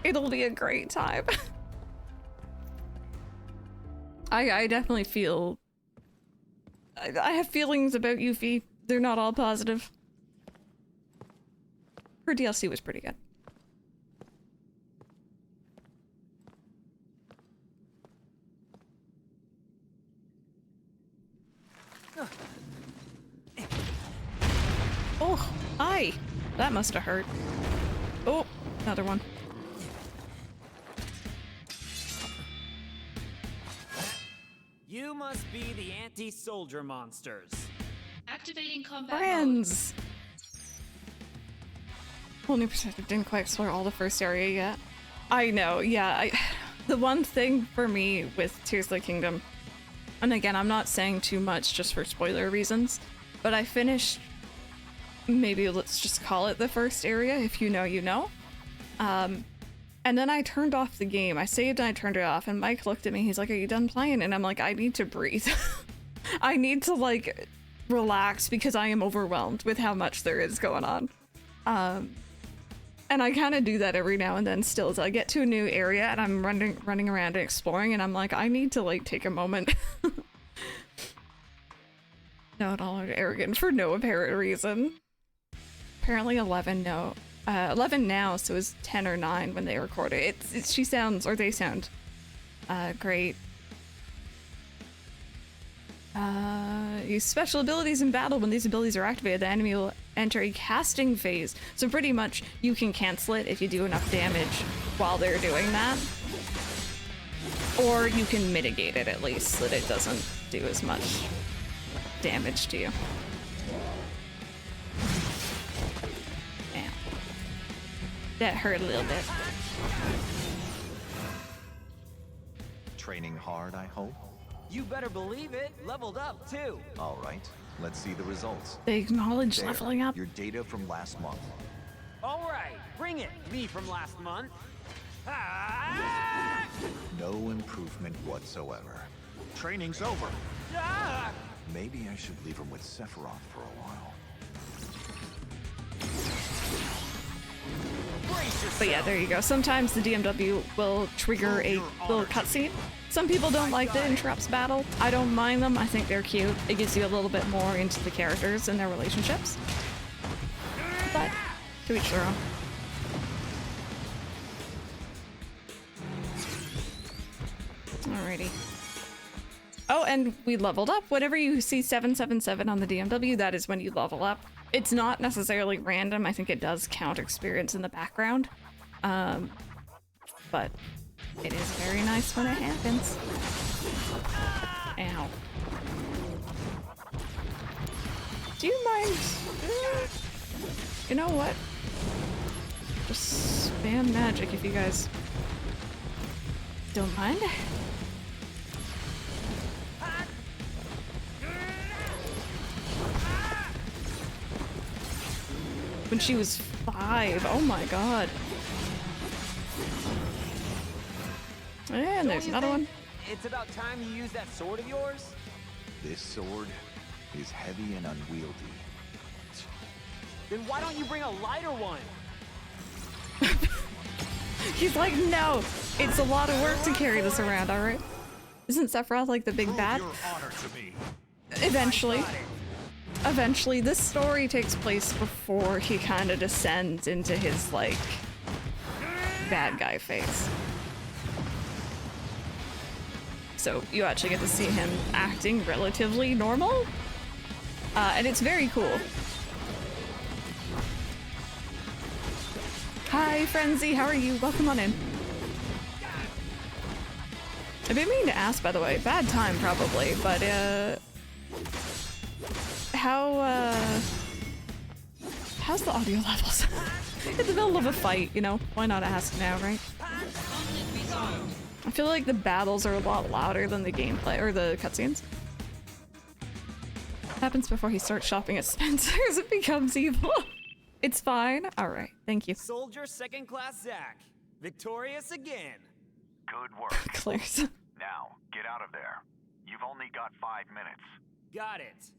It'll be a great time. I definitely feel... I have feelings about Yuffie. They're not all positive. Her DLC was pretty good. Oh, aye. That must have hurt. Oh, another one. You must be the anti-soldier monsters. Activating combat mode. Friends! Whole new perspective. Didn't quite explore all the first area yet. I know, yeah, The one thing for me with Tears of the Kingdom, and again, I'm not saying too much just for spoiler reasons, but I finished, maybe let's just call it the first area, if you know, you know. And then I turned off the game. I saved and I turned it off, and Mike looked at me, he's like, are you done playing? And I'm like, I need to breathe. I need to, like, relax because I am overwhelmed with how much there is going on. And I kind of do that every now and then still. So I get to a new area and I'm running around and exploring, and I'm like, I need to, like, take a moment. No, at all arrogant for no apparent reason. Apparently 11 now, so it was 10 or 9 when they recorded. She sounds, or they sound, great. Use special abilities in battle. When these abilities are activated, the enemy will enter a casting phase. So pretty much you can cancel it if you do enough damage while they're doing that. Or you can mitigate it at least so that it doesn't do as much damage to you. Damn. That hurt a little bit. Training hard, I hope? You better believe it. Leveled up, too. All right, let's see the results. They acknowledge There, leveling up. your data from last month. All right, bring it. Me from last month. Ah! No improvement whatsoever. Training's over. Ah! Maybe I should leave him with Sephiroth for a while. But yeah, there you go. Sometimes the DMW will trigger a little cutscene. Some people don't like that it interrupts battle. I don't mind them. I think they're cute. It gives you a little bit more into the characters and their relationships. But to each their own. Alrighty. Oh, and we leveled up. Whenever you see 777 on the DMW, that is when you level up. It's not necessarily random. I think it does count experience in the background. But it is very nice when it happens. Ow. Do you mind? You know what? Just spam magic if you guys don't mind. When she was 5. Oh my god. And there's another one. It's about time you use that sword of yours? This sword is heavy and unwieldy. Then why don't you bring a lighter one? He's like, no, it's a lot of work to carry this around, alright? Isn't Sephiroth like the big bad? Eventually. Eventually, this story takes place before he kind of descends into his, like, bad guy phase. So you actually get to see him acting relatively normal. And it's very cool. Hi, Frenzy, how are you? Welcome on in. I've been meaning to ask, by the way. Bad time, probably, but, how's the audio levels? In the middle of a fight, you know? Why not ask now, right? I feel like the battles are a lot louder than the gameplay, or the cutscenes. Happens before he starts shopping at Spencer's, it becomes evil. It's fine. Alright, thank you. Soldier second class Zack. Victorious again. Good work. Claire's. Now, get out of there. You've only got 5 minutes. Got it.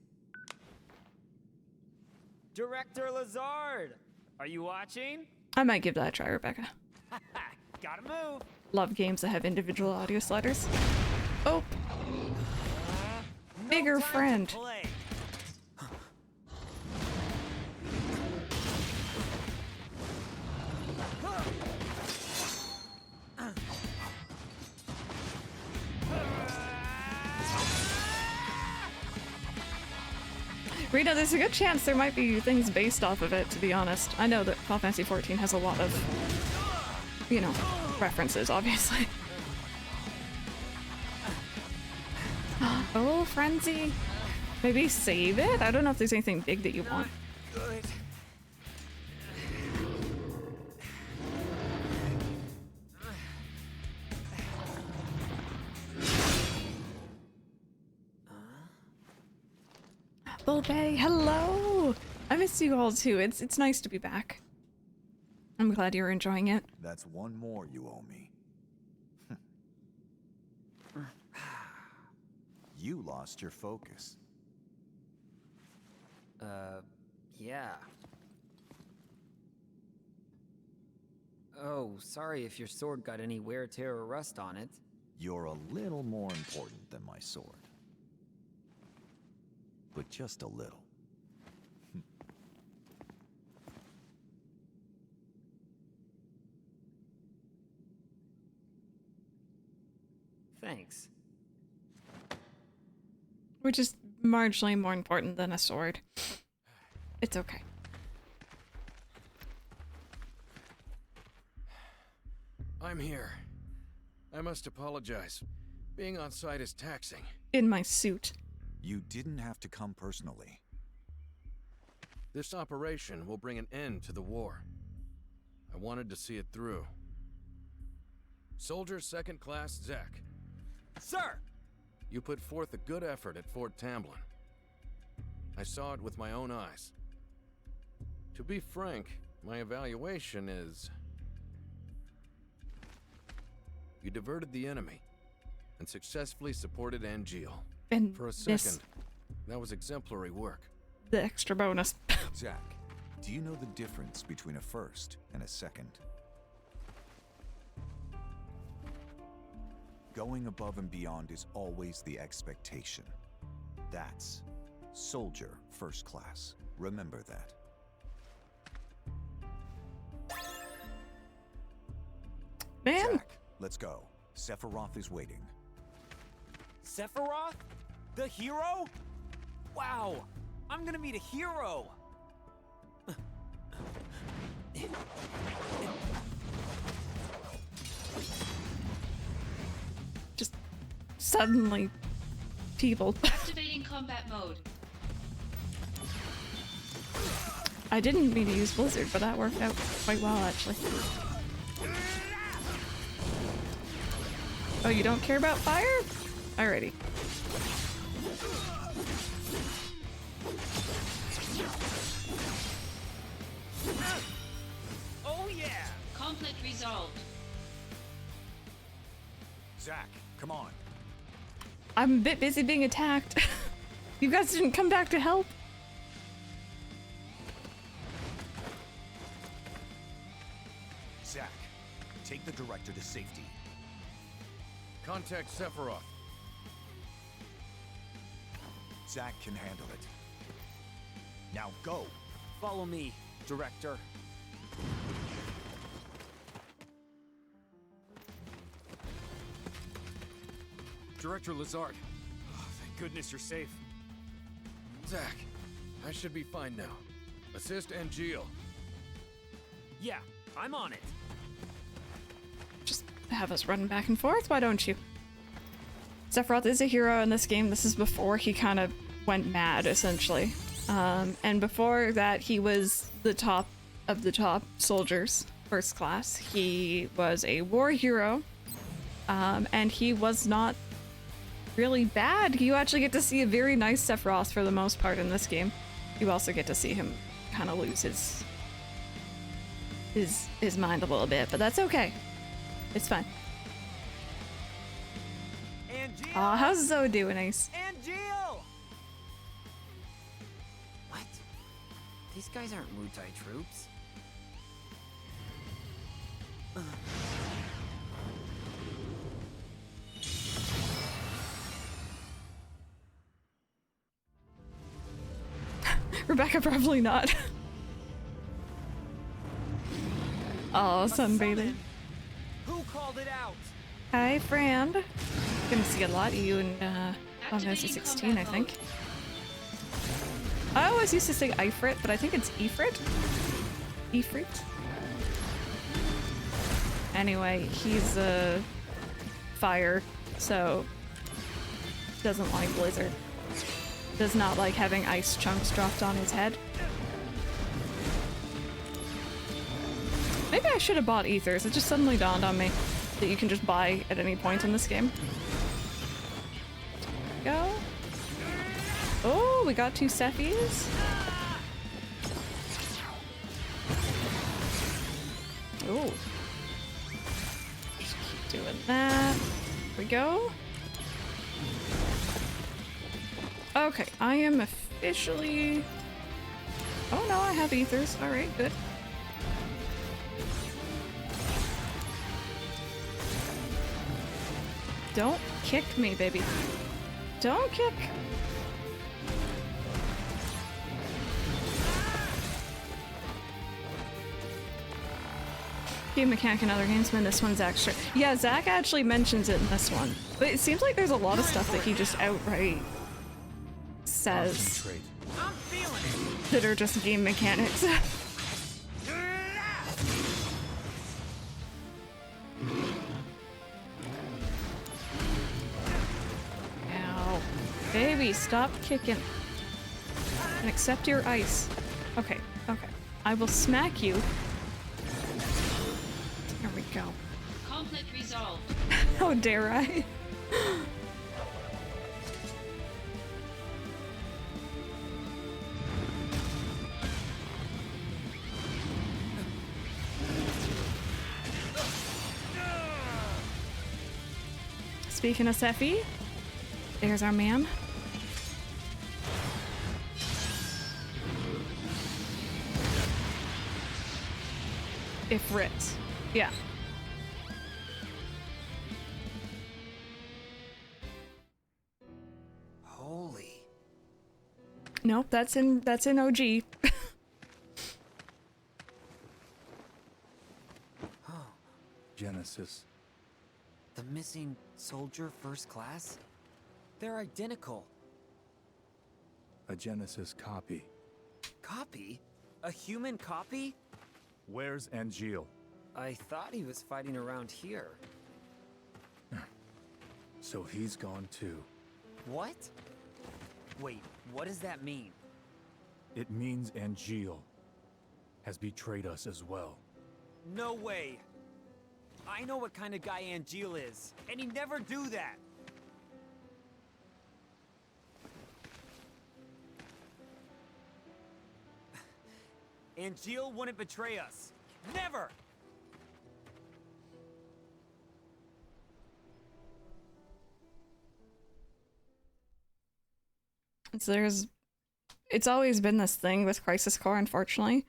Director Lazard, are you watching? I might give that a try, Rebecca. Gotta move. Love games that have individual audio sliders. Oh. Bigger friend. Play. Rita, there's a good chance there might be things based off of it, to be honest. I know that Final Fantasy XIV has a lot of, you know, references, obviously. Oh, Frenzy. Maybe save it? I don't know if there's anything big that you want. Good. Bull Bay, hello! I missed you all too. It's nice to be back. I'm glad you're enjoying it. That's one more you owe me. You lost your focus. Yeah. Oh, sorry if your sword got any wear, tear, or rust on it. You're a little more important than my sword. But just a little. Thanks. Which is marginally more important than a sword. It's okay. I'm here. I must apologize. Being on site is taxing. In my suit. You didn't have to come personally. This operation will bring an end to the war. I wanted to see it through. Soldier Second Class Zack. Sir! You put forth a good effort at Fort Tamblin. I saw it with my own eyes. To be frank, my evaluation is... You diverted the enemy and successfully supported Angeal. And for a second, that was exemplary work. The extra bonus. Zack, do you know the difference between a first and a second? Going above and beyond is always the expectation. That's Soldier First Class. Remember that. Man! Zack, let's go. Sephiroth is waiting. Sephiroth? The hero? Wow! I'm gonna meet a hero! Just suddenly people. Activating combat mode. I didn't mean to use Blizzard, but that worked out quite well actually. Oh, you don't care about fire? Alrighty. Oh yeah! Conflict resolved. Zack, come on. I'm a bit busy being attacked. You guys didn't come back to help? Zack, take the director to safety. Contact Sephiroth. Zack can handle it. Now go! Follow me, Director. Director Lazard. Oh, thank goodness you're safe. Zack, I should be fine now. Assist Angeal. Yeah, I'm on it. Just have us run back and forth, why don't you? Sephiroth is a hero in this game. This is before he kind of went mad, essentially. And before that, he was the top of the top soldiers, first class. He was a war hero, and he was not really bad. You actually get to see a very nice Sephiroth for the most part in this game. You also get to see him kind of lose his mind a little bit, but that's okay. It's fine. Angeal! Aw, how's Zoe doing, Ace? Angeal! What? These guys aren't Mutai troops. Rebecca, probably not. Oh, sunbathing. Who called it out? Hi, friend. Gonna see a lot of you in Final Fantasy 16, I think. I always used to say Ifrit, but I think it's Ifrit? Ifrit? Anyway, he's fire, so doesn't like Blizzard. Does not like having ice chunks dropped on his head. Maybe I should have bought ethers. It just suddenly dawned on me that you can just buy at any point in this game. Go. Oh, we got 2 Sephies. Oh. Just keep doing that. Here we go. Okay, I am officially... Oh no, I have ethers. Alright, good. Don't kick me, baby. Don't kick. Game mechanic in other games, but this one's extra. Yeah, Zack actually mentions it in this one. But it seems like there's a lot of stuff that he just outright says that are just game mechanics. Ow. Baby, stop kicking. And accept your ice. Okay, okay. I will smack you. There we go. Conflict resolved. How dare I? Speaking of Sephi, there's our man. Ifrit. Yeah. Holy. Nope, that's in OG. Genesis. The missing soldier first class? They're identical. A Genesis copy. Copy? A human copy? Where's Angeal? I thought he was fighting around here. So he's gone too. What? Wait, what does that mean? It means Angeal has betrayed us as well. No way! I know what kind of guy Angeal is, and he'd never do that! Angeal wouldn't betray us. Never! So it's always been this thing with Crisis Core, unfortunately.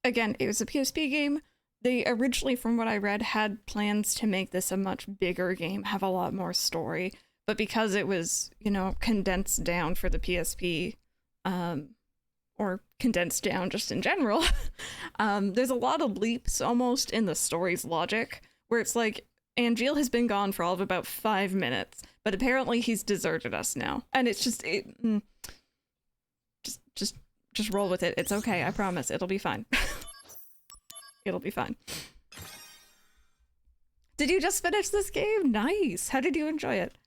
Again, it was a PSP game. They originally, from what I read, had plans to make this a much bigger game, have a lot more story. But because it was, you know, condensed down for the PSP, or condensed down just in general, there's a lot of leaps almost in the story's logic, where it's like, Angeal has been gone for all of about 5 minutes, but apparently he's deserted us now. And it's just, just roll with it. It's okay, I promise. It'll be fine. It'll be fine. Did you just finish this game? Nice. How did you enjoy it?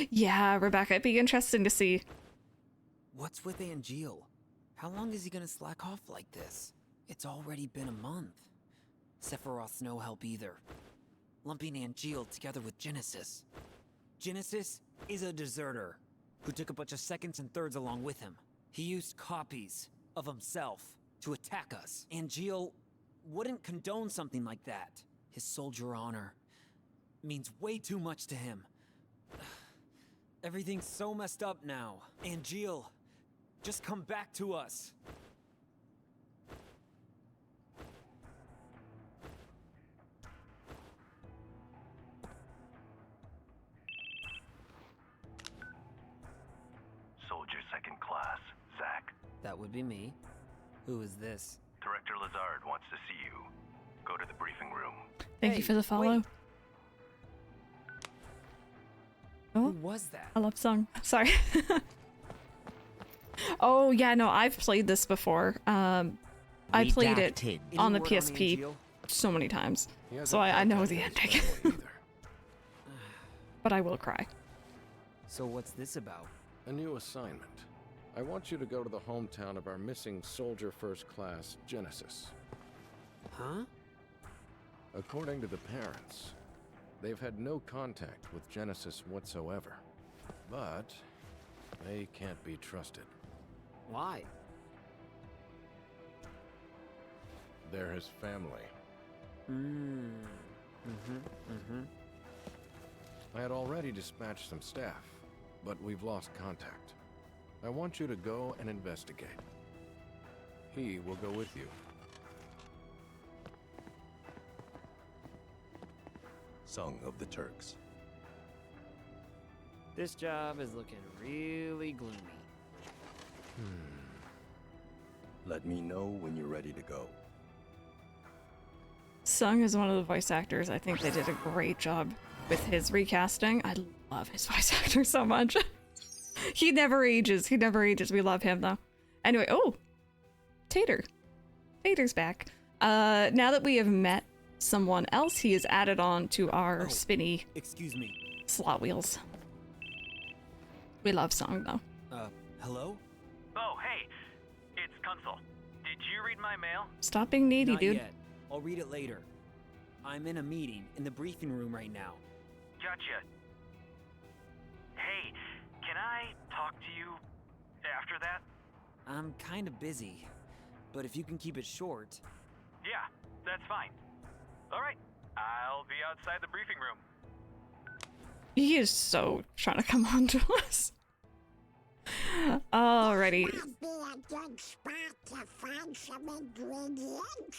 Yeah, Rebecca, it'd be interesting to see. What's with Angeal? How long is he gonna slack off like this? It's already been a month. Sephiroth's no help either. Lumping Angeal together with Genesis. Genesis is a deserter who took a bunch of seconds and thirds along with him. He used copies of himself to attack us. Angeal wouldn't condone something like that. His soldier honor means way too much to him. Everything's so messed up now. Angeal, just come back to us. Soldier second class, Zack. That would be me. Who is this? Director Lazard wants to see you. Go to the briefing room. Thank you for the follow. Wait. Oh, Who was that? I love song. Sorry. Oh yeah, no, I've played this before. I played it on the PSP so many times, so I know the ending. But I will cry. So what's this about? A new assignment. I want you to go to the hometown of our missing soldier first class, Genesis. Huh? According to the parents, They've had no contact with Genesis whatsoever. But they can't be trusted. Why? They're his family. I had already dispatched some staff, but we've lost contact. I want you to go and investigate. He will go with you. Song of the Turks. This job is looking really gloomy. Let me know when you're ready to go. Sung is one of the voice actors. I think they did a great job with his recasting. I love his voice actor so much. He never ages. He never ages. We love him though. Anyway, oh, Tater. Tater's back. Now that we have met someone else, he is added on to our spinny Excuse me. slot wheels. We love Sung though. Hello? Oh, hey, it's Kunzel. Did you read my mail? Stop being needy, Not dude. yet. I'll read it later. I'm in a meeting in the briefing room right now. Gotcha. Hey, can I talk to you after that? I'm kind of busy, but if you can keep it short. Yeah, that's fine. All right, I'll be outside the briefing room. He is so trying to come on to us. Alrighty.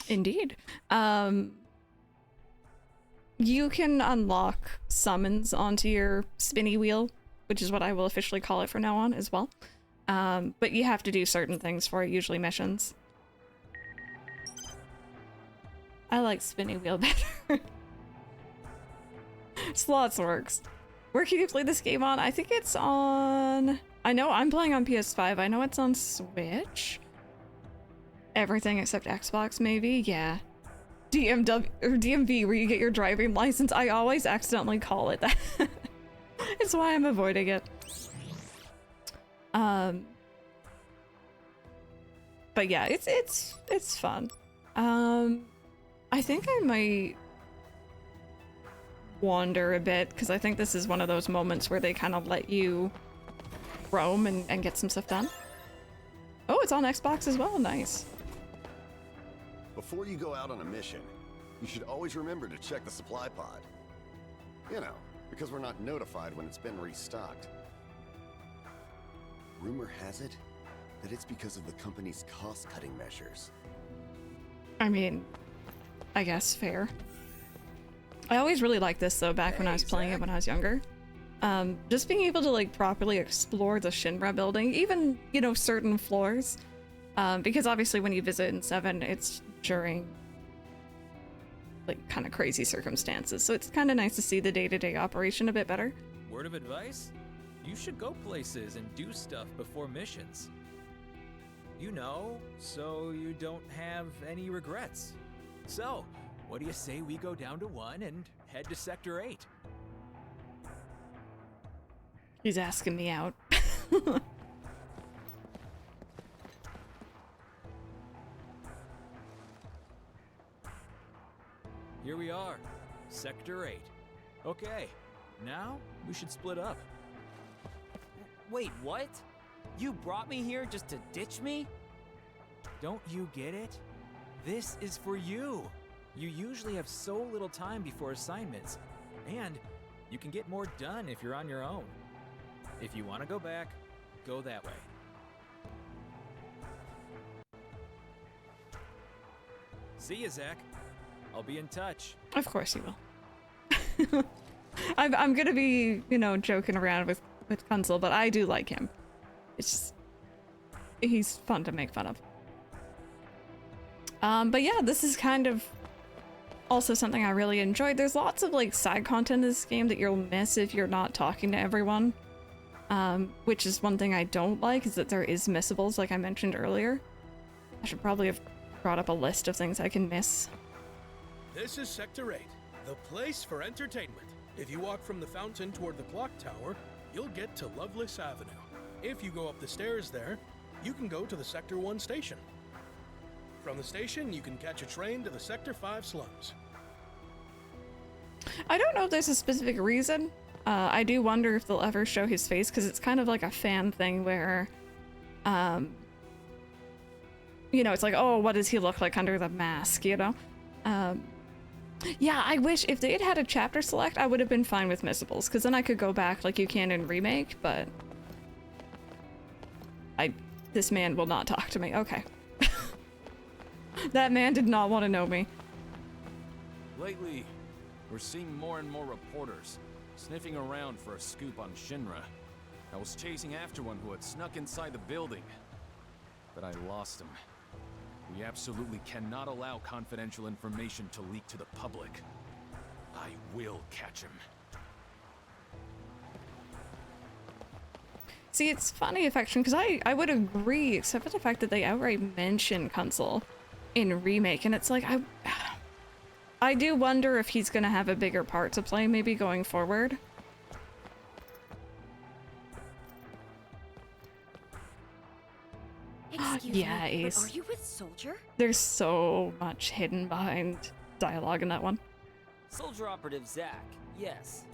Indeed. You can unlock summons onto your spinny wheel, which is what I will officially call it from now on as well. But you have to do certain things for it, usually missions. I like spinny wheel better. Slots works. Where can you play this game on? I think it's on... I know I'm playing on PS5. I know it's on Switch. Everything except Xbox, maybe? Yeah. DMW or DMV, where you get your driving license. I always accidentally call it that. It's why I'm avoiding it. But yeah, it's fun. I think I might wander a bit, because I think this is one of those moments where they kind of let you roam and get some stuff done. Oh, it's on Xbox as well. Nice. Before you go out on a mission, you should always remember to check the supply pod. You know, because we're not notified when it's been restocked. Rumor has it that it's because of the company's cost-cutting measures. I mean, I guess fair. I always really liked this though, back when I was playing it when I was younger. Just being able to like properly explore the Shinra building, even, you know, certain floors. Because obviously when you visit in 7, it's during like kind of crazy circumstances. So it's kind of nice to see the day-to-day operation a bit better. Word of advice? You should go places and do stuff before missions. You know, so you don't have any regrets. So, what do you say we go down to 1 and head to Sector 8? He's asking me out. Here we are, Sector 8. Okay, now we should split up. Wait, what? You brought me here just to ditch me? Don't you get it? This is for you. You usually have so little time before assignments, and you can get more done if you're on your own. If you want to go back, go that way. See ya, Zack. I'll be in touch. Of course you will. I'm gonna be, you know, joking around with Kunzel, but I do like him. It's just, he's fun to make fun of. But yeah, this is kind of also something I really enjoyed. There's lots of like side content in this game that you'll miss if you're not talking to everyone. Which is one thing I don't like, is that there is missables, like I mentioned earlier. I should probably have brought up a list of things I can miss. This is Sector 8, the place for entertainment. If you walk from the fountain toward the clock tower, you'll get to Lovelace Avenue. If you go up the stairs there, you can go to the Sector 1 station. From the station, you can catch a train to the Sector 5 slums. I don't know if there's a specific reason. I do wonder if they'll ever show his face, because it's kind of like a fan thing where, you know, it's like, oh, what does he look like under the mask, you know? Yeah, I wish if they had had a chapter select, I would have been fine with missables, because then I could go back like you can in Remake, but this man will not talk to me. Okay. That man did not want to know me. Lately, we're seeing more and more reporters sniffing around for a scoop on Shinra. I was chasing after one who had snuck inside the building, but I lost him. We absolutely cannot allow confidential information to leak to the public. I will catch him. See, it's funny, Affection, because I would agree, except for the fact that they outright mention Kunsel in Remake, and it's like, I do wonder if he's gonna have a bigger part to play maybe going forward. Excuse yeah, me, Ace. but are you with Soldier? There's so much hidden behind dialogue in that one. Soldier Operative Zack, yes.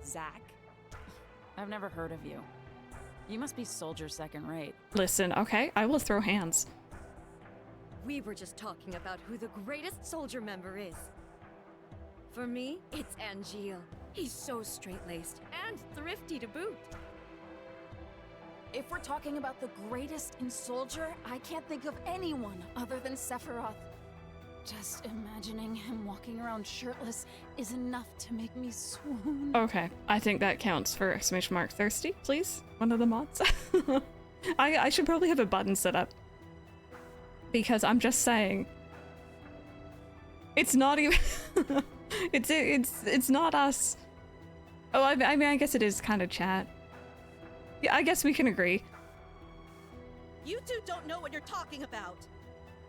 Zack? I've never heard of you. You must be Soldier second rate. Listen, okay, I will throw hands. We were just talking about who the greatest Soldier member is. For me, it's Angeal. He's so straight-laced and thrifty to boot. If we're talking about the greatest in Soldier, I can't think of anyone other than Sephiroth. Just imagining him walking around shirtless is enough to make me swoon. Okay, I think that counts for exclamation mark thirsty, please. One of the mods. I should probably have a button set up. Because I'm just saying. It's not even it's not us. Oh, I mean I guess it is kind of chat. Yeah, I guess we can agree. You two don't know what you're talking about.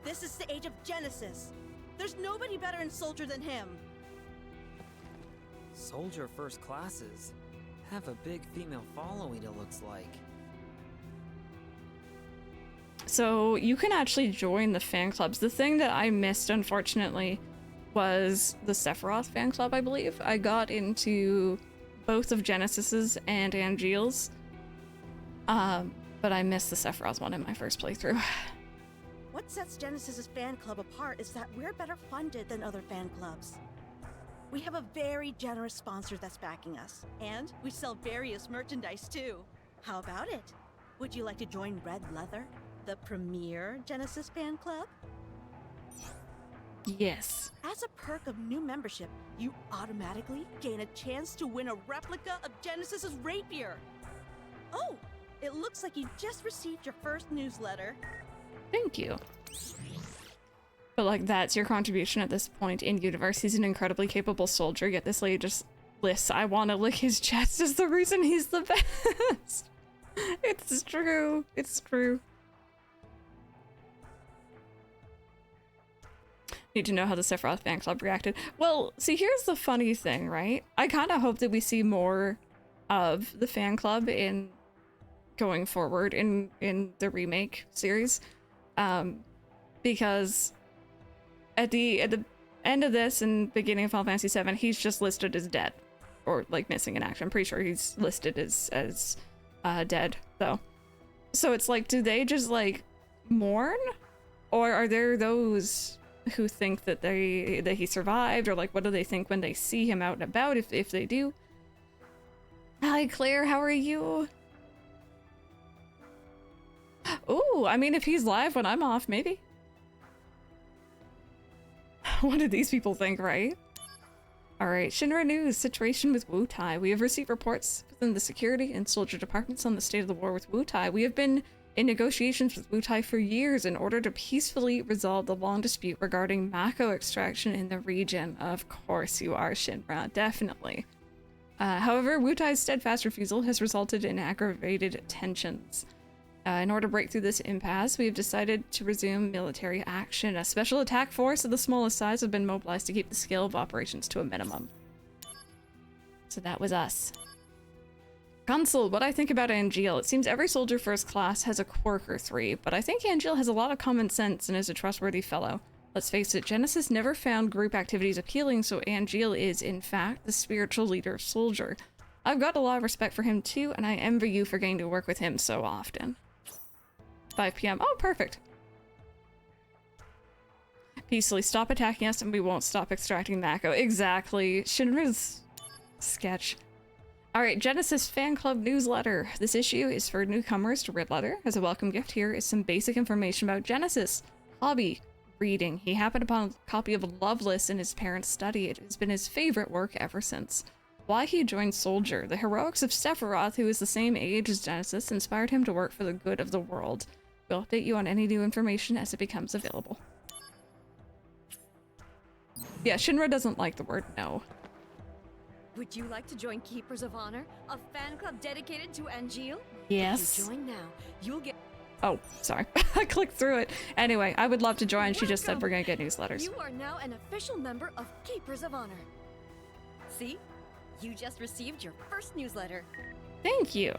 This is the age of Genesis. There's nobody better in Soldier than him. Soldier first classes have a big female following, it looks like. So you can actually join the fan clubs. The thing that I missed, unfortunately, was the Sephiroth fan club, I believe. I got into both of Genesis's and Angeal's. But I missed the Sephiroth one in my first playthrough. What sets Genesis's fan club apart is that we're better funded than other fan clubs. We have a very generous sponsor that's backing us, and we sell various merchandise too. How about it? Would you like to join Red Leather, the premier Genesis fan club? Yes. As a perk of new membership, you automatically gain a chance to win a replica of Genesis's rapier. Oh, it looks like you just received your first newsletter. Thank you. But like, that's your contribution at this point in universe. He's an incredibly capable soldier, yet this lady just lists, I want to lick his chest is the reason he's the best. It's true. It's true. Need to know how the Sephiroth fan club reacted. Well, see, here's the funny thing, right? I kind of hope that we see more of the fan club in going forward in the remake series, because at the end of this and beginning of Final Fantasy VII, he's just listed as dead or like missing in action. I'm pretty sure he's listed as dead though. So it's like, do they just like mourn, or are there those who think that he survived, or like what do they think when they see him out and about, if they do? Hi Claire, how are you? Ooh, I mean, if he's live when I'm off, maybe. What did these people think, right? Alright, Shinra News, situation with Wutai. We have received reports within the security and soldier departments on the state of the war with Wutai. We have been in negotiations with Wutai for years in order to peacefully resolve the long dispute regarding Mako extraction in the region. Of course you are, Shinra, definitely. However, Wutai's steadfast refusal has resulted in aggravated tensions. In order to break through this impasse, we have decided to resume military action. A special attack force of the smallest size have been mobilized to keep the scale of operations to a minimum. So that was us. Consul, what I think about Angeal. It seems every soldier first class has a quirk or three, but I think Angeal has a lot of common sense and is a trustworthy fellow. Let's face it, Genesis never found group activities appealing, so Angeal is, in fact, the spiritual leader of Soldier. I've got a lot of respect for him too, and I envy you for getting to work with him so often. 5 p.m. Oh, perfect. Peacefully stop attacking us and we won't stop extracting Mako. Exactly. Shinra's sketch. Alright, Genesis Fan Club newsletter. This issue is for newcomers to Red Letter. As a welcome gift, here is some basic information about Genesis. Hobby: reading. He happened upon a copy of Loveless in his parents' study. It has been his favorite work ever since. Why he joined Soldier. The heroics of Sephiroth, who is the same age as Genesis, inspired him to work for the good of the world. We'll update you on any new information as it becomes available. Yeah, Shinra doesn't like the word no. Would you like to join Keepers of Honor, a fan club dedicated to Angeal? Yes. If you join now, you'll get... Oh, sorry. I clicked through it. Anyway, I would love to join. She just said we're gonna get newsletters. You are now an official member of Keepers of Honor. See? You just received your first newsletter. Thank you.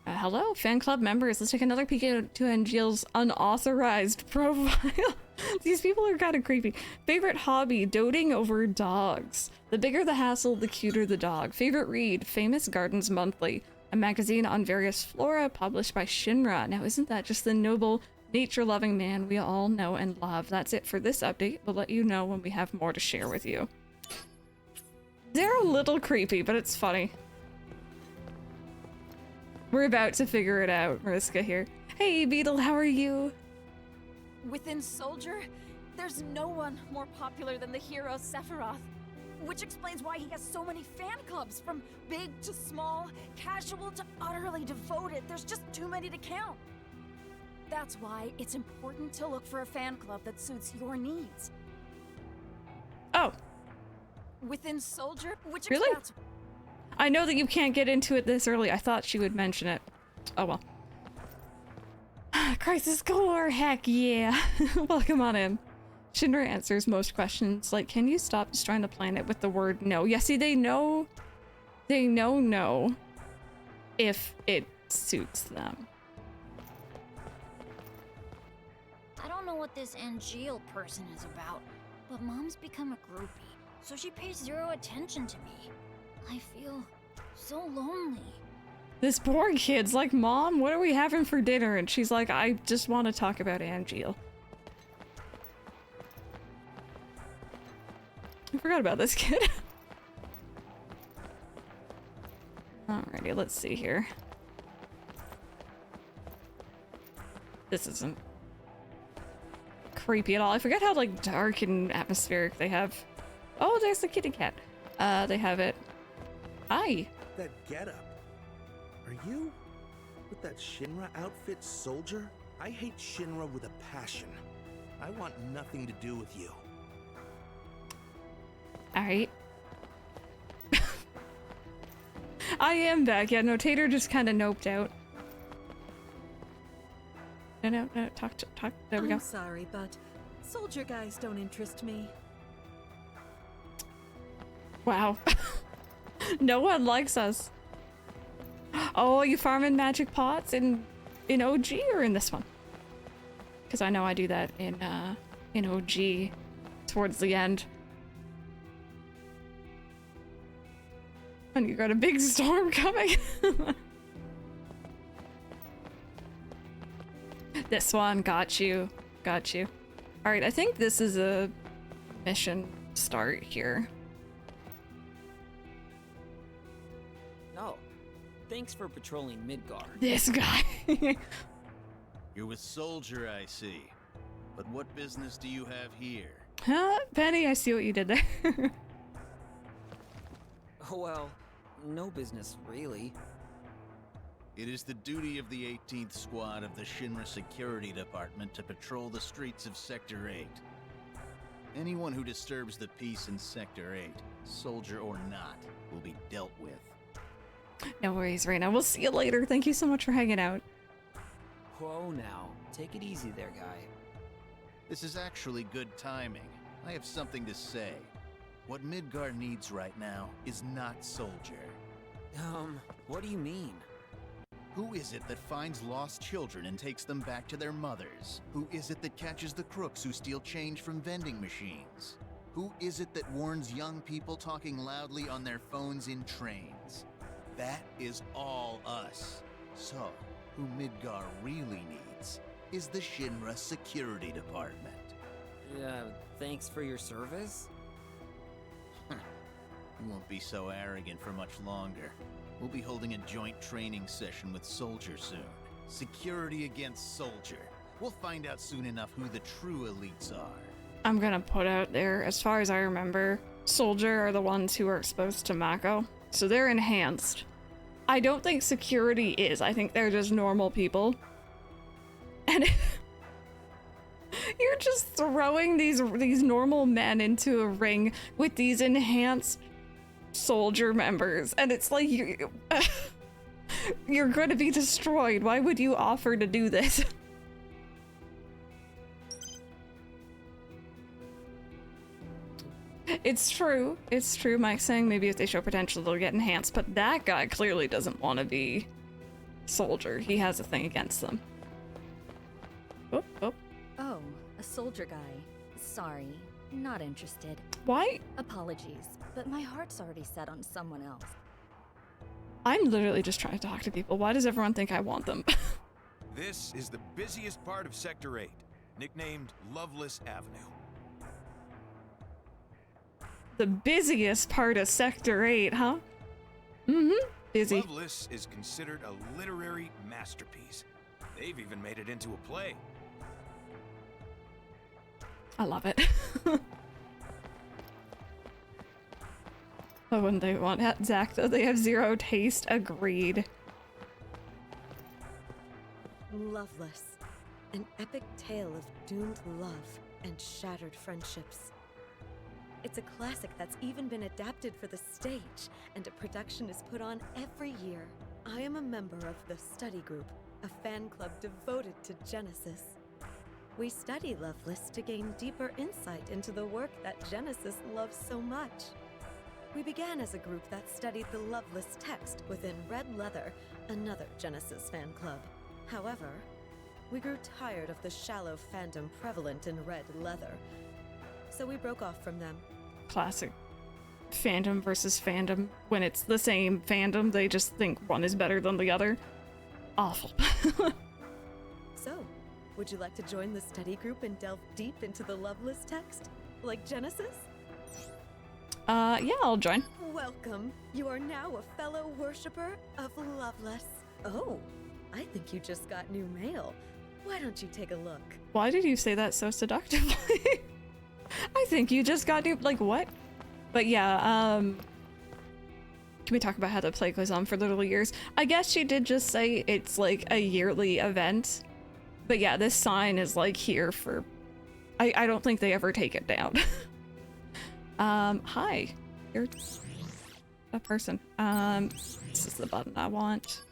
Hello, fan club members. Let's take another peek into Angeal's unauthorized profile. These people are kind of creepy. Favorite hobby: doting over dogs. The bigger the hassle, the cuter the dog. Favorite read: Famous Gardens Monthly, a magazine on various flora published by Shinra. Now, isn't that just the noble, nature-loving man we all know and love? That's it for this update. We'll let you know when we have more to share with you. They're a little creepy, but it's funny. We're about to figure it out, Mariska here. Hey, Beetle, how are you? Within Soldier, there's no one more popular than the hero Sephiroth, which explains why he has so many fan clubs, from big to small, casual to utterly devoted. There's just too many to count. That's why it's important to look for a fan club that suits your needs. Oh. Within Soldier, which really? I know that you can't get into it this early. I thought she would mention it. Oh well. Crisis Core, heck yeah. Welcome on in. Shinra answers most questions, like, can you stop destroying the planet with the word no? Yeah, see, they know no if it suits them. I don't know what this Angeal person is about, but Mom's become a groupie, so she pays zero attention to me. I feel so lonely. This poor kid's like, Mom, what are we having for dinner? And she's like, I just want to talk about Angeal. I forgot about this kid. Alrighty, let's see here. This isn't creepy at all. I forget how like dark and atmospheric they have. Oh, there's the kitty cat. They have it. Hi. That getup. Are you with that Shinra outfit, Soldier? I hate Shinra with a passion. I want nothing to do with you. Alright. I am back. Yeah, no, Tater just kind of noped out. No, talk. There we go. I'm sorry, but soldier guys don't interest me. Wow. No one likes us. Oh, you farming magic pots in OG or in this one? Because I know I do that in OG towards the end. And you got a big storm coming. This one, got you. Alright, I think this is a mission start here. Oh, thanks for patrolling Midgar. This guy. You're with Soldier, I see. But what business do you have here? Huh? Penny, I see what you did there. Well, no business, really. It is the duty of the 18th Squad of the Shinra Security Department to patrol the streets of Sector 8. Anyone who disturbs the peace in Sector 8, soldier or not, will be dealt with. No worries, Reina. We'll see you later. Thank you so much for hanging out. Whoa now. Take it easy there, guy. This is actually good timing. I have something to say. What Midgar needs right now is not Soldier. What do you mean? Who is it that finds lost children and takes them back to their mothers? Who is it that catches the crooks who steal change from vending machines? Who is it that warns young people talking loudly on their phones in trains? That is all us. So, who Midgar really needs is the Shinra Security Department. Thanks for your service? You won't be so arrogant for much longer. We'll be holding a joint training session with Soldier soon. Security against Soldier. We'll find out soon enough who the true elites are. I'm gonna put out there, as far as I remember, Soldier are the ones who are exposed to Mako, so they're enhanced. I don't think security is. I think they're just normal people. And you're just throwing these normal men into a ring with these enhanced soldier members, and it's like you're going to be destroyed. Why would you offer to do this? It's true. It's true. Mike's saying maybe if they show potential, they'll get enhanced, but that guy clearly doesn't want to be soldier. He has a thing against them. Oh, oh. Oh, a soldier guy. Sorry, not interested. Why? Apologies, but my heart's already set on someone else. I'm literally just trying to talk to people. Why does everyone think I want them? This is the busiest part of Sector 8, nicknamed Loveless Avenue. The busiest part of Sector 8, huh? Mm-hmm. Busy. Loveless is considered a literary masterpiece. They've even made it into a play. I love it. Oh, wouldn't they want Zack, though? They have zero taste. Agreed. Loveless. An epic tale of doomed love and shattered friendships. It's a classic that's even been adapted for the stage, and a production is put on every year. I am a member of the study group, a fan club devoted to Genesis. We study Loveless to gain deeper insight into the work that Genesis loves so much. We began as a group that studied the Loveless text within Red Leather, another Genesis fan club. However, we grew tired of the shallow fandom prevalent in Red Leather, so we broke off from them. Classic. Fandom versus fandom. When it's the same fandom, they just think one is better than the other. Awful. So, would you like to join the study group and delve deep into the Loveless text? Like Genesis? Yeah, I'll join. Welcome. You are now a fellow worshipper of Loveless. Oh, I think you just got new mail. Why don't you take a look? Why did you say that so seductively? I think you just got new, like, what? But yeah, can we talk about how the play goes on for literal years? I guess she did just say it's like a yearly event. But yeah, this sign is like here for, I don't think they ever take it down. Hi, you're a person. This is the button I want.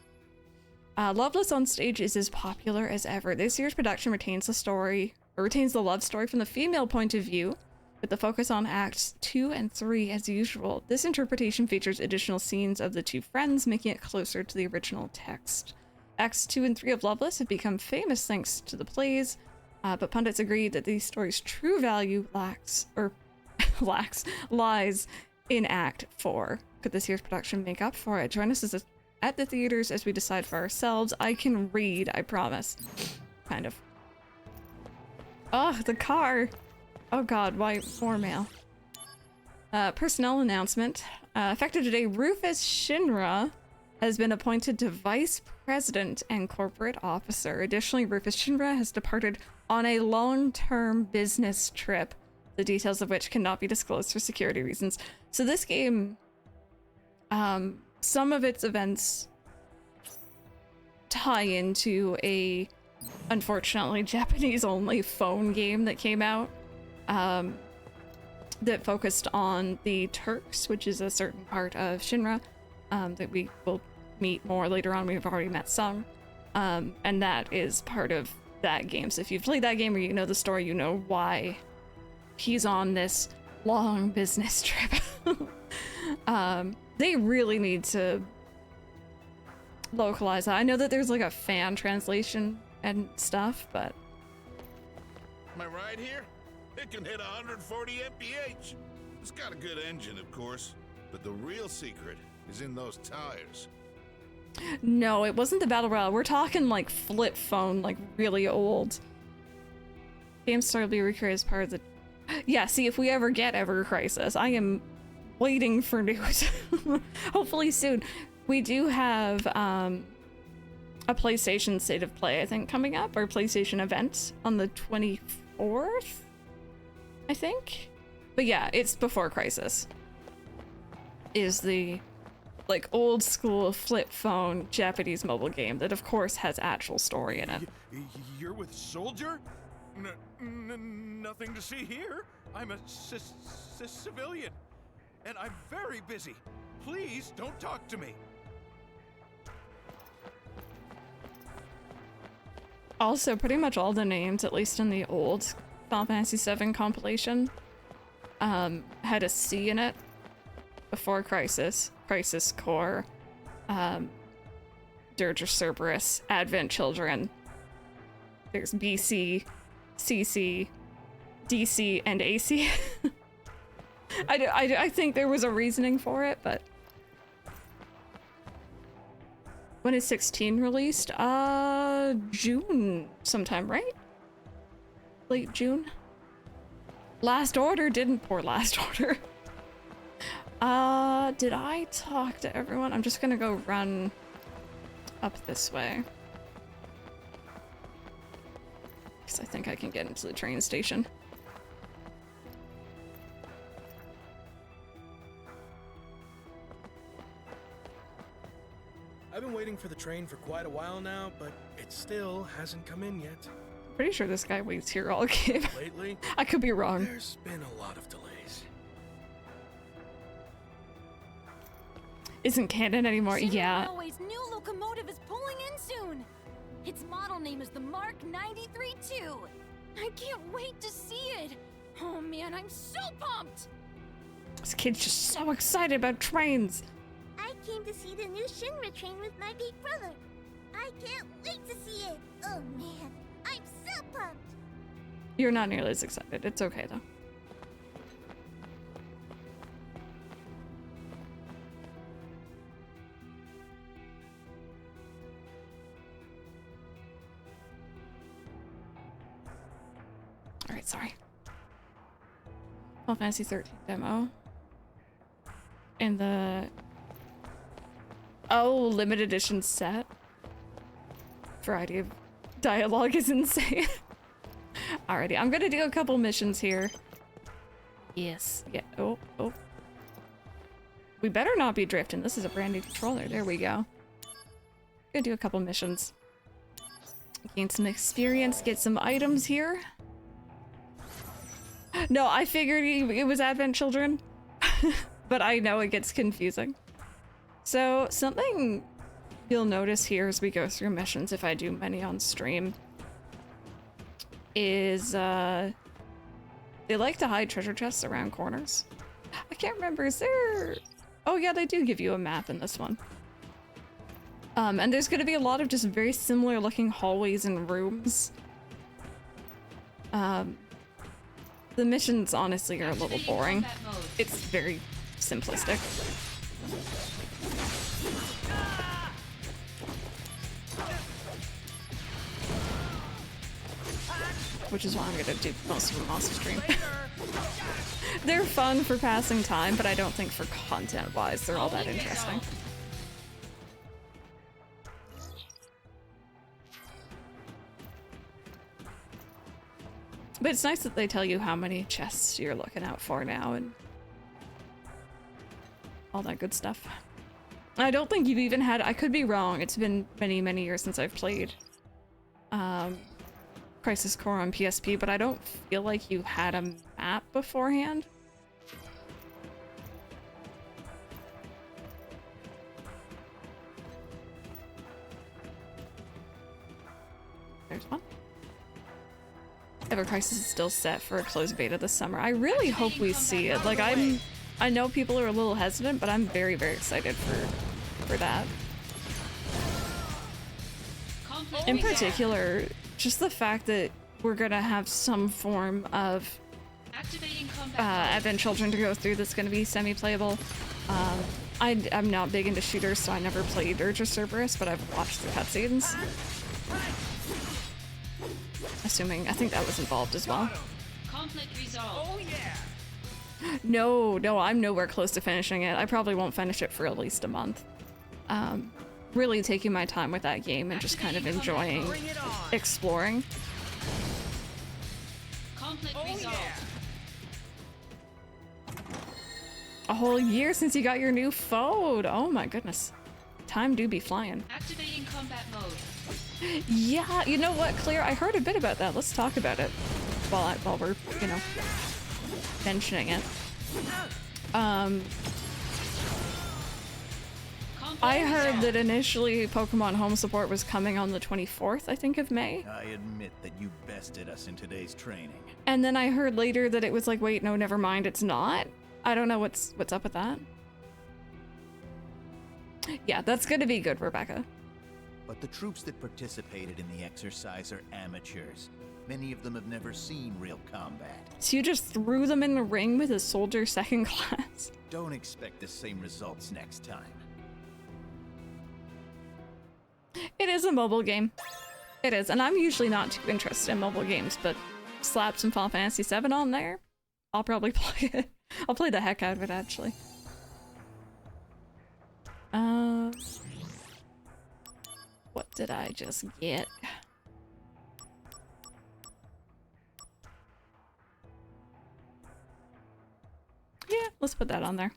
Loveless on stage is as popular as ever. This year's production retains the love story from the female point of view, with the focus on acts 2 and 3 as usual. This interpretation features additional scenes of the two friends, making it closer to the original text. Acts 2 and 3 of Loveless have become famous thanks to the plays, but pundits agree that these stories' true value lies in Act 4. Could this year's production make up for it? Join us at the theaters as we decide for ourselves. I can read, I promise. Kind of. Oh, the car. Oh god, why more mail? Personnel announcement. Effective today, Rufus Shinra has been appointed to Vice President and Corporate Officer. Additionally, Rufus Shinra has departed on a long-term business trip, the details of which cannot be disclosed for security reasons. So this game, some of its events tie into a, unfortunately, Japanese-only phone game that came out that focused on the Turks, which is a certain part of Shinra that we will meet more later on. We've already met some, and that is part of that game. So if you've played that game or you know the story, you know why he's on this long business trip. They really need to localize that. I know that there's like a fan translation and stuff, but Am I right here? It can hit 140 mph. It's got a good engine, of course, but the real secret is in those tires. no, it wasn't the Battle Royale. We're talking like flip phone, like really old. GameStar will be recreated as part of the... Yeah, see, if we ever get Ever Crisis, I am waiting for news. Hopefully soon. We do have a PlayStation State of Play, I think, coming up, or PlayStation event on the 24th, I think. But yeah, it's before Crisis. Is the like old school flip phone Japanese mobile game that of course has actual story in it. You're with Soldier? Nothing to see here. I'm a civilian, and I'm very busy. Please don't talk to me. Also, pretty much all the names, at least in the old Final Fantasy VII compilation, had a C in it before Crisis, Crisis Core, Dirge of Cerberus, Advent Children. There's BC, CC, DC, and AC. I think there was a reasoning for it, but... When is 16 released? June sometime, right? Late June? Last Order didn't pour Last Order. Did I talk to everyone? I'm just gonna go run up this way. Because I think I can get into the train station. I've been waiting for the train for quite a while now, but it still hasn't come in yet. Pretty sure this guy waits here all game. Lately, I could be wrong. There's been a lot of delays. Isn't canon anymore? Yeah. Railway's new locomotive is pulling in soon. Its model name is the Mark 93-2. I can't wait to see it. Oh man, I'm so pumped. This kid's just so excited about trains. I came to see the new Shinra train with my big brother. I can't wait to see it. Oh man, I'm so pumped. You're not nearly as excited. It's okay though. Alright, sorry. Final Fantasy 13 demo. And the... Oh, limited edition set. Variety of dialogue is insane. Alrighty, I'm gonna do a couple missions here. Yes. Yeah. Oh. We better not be drifting. This is a brand new controller. There we go. Gonna do a couple missions. Gain some experience, get some items here. No, I figured it was Advent Children. But I know it gets confusing. So, something you'll notice here as we go through missions, if I do many on stream, is they like to hide treasure chests around corners. I can't remember, is there... Oh yeah, they do give you a map in this one. And there's gonna be a lot of just very similar looking hallways and rooms. The missions honestly are a little boring. It's very simplistic. Which is why I'm gonna do most of them off stream. They're fun for passing time, but I don't think for content-wise they're all that interesting. But it's nice that they tell you how many chests you're looking out for now and all that good stuff. I don't think you've even had, I could be wrong, it's been many, many years since I've played Crisis Core on PSP, but I don't feel like you had a map beforehand. There's one. Ever Crisis is still set for a closed beta this summer. I really hope we see it. Like, I know people are a little hesitant, but I'm very, very excited for that. In particular, just the fact that we're gonna have some form of Advent Children to go through that's gonna be semi-playable. I'm not big into shooters, so I never played Dirge or Cerberus, but I've watched the cutscenes. Assuming, I think that was involved as well. Conflict resolved. Oh yeah. No, I'm nowhere close to finishing it. I probably won't finish it for at least a month. Really taking my time with that game and just kind of enjoying exploring. Conflict resolved. A whole year since you got your new phone. Oh my goodness. Time do be flying. Activating combat mode. Yeah, you know what, Claire? I heard a bit about that. Let's talk about it while we're, you know, mentioning it. I heard that initially Pokemon Home Support was coming on the 24th, I think, of May. I admit that you bested us in today's training. And then I heard later that it was like, wait, no, never mind, it's not. I don't know what's up with that. Yeah, that's gonna be good, Rebecca. But the troops that participated in the exercise are amateurs. Many of them have never seen real combat. So you just threw them in the ring with a soldier second class? Don't expect the same results next time. It is a mobile game. It is, and I'm usually not too interested in mobile games, but slap some Final Fantasy VII on there, I'll probably play it. I'll play the heck out of it, actually. What did I just get? Yeah, let's put that on there.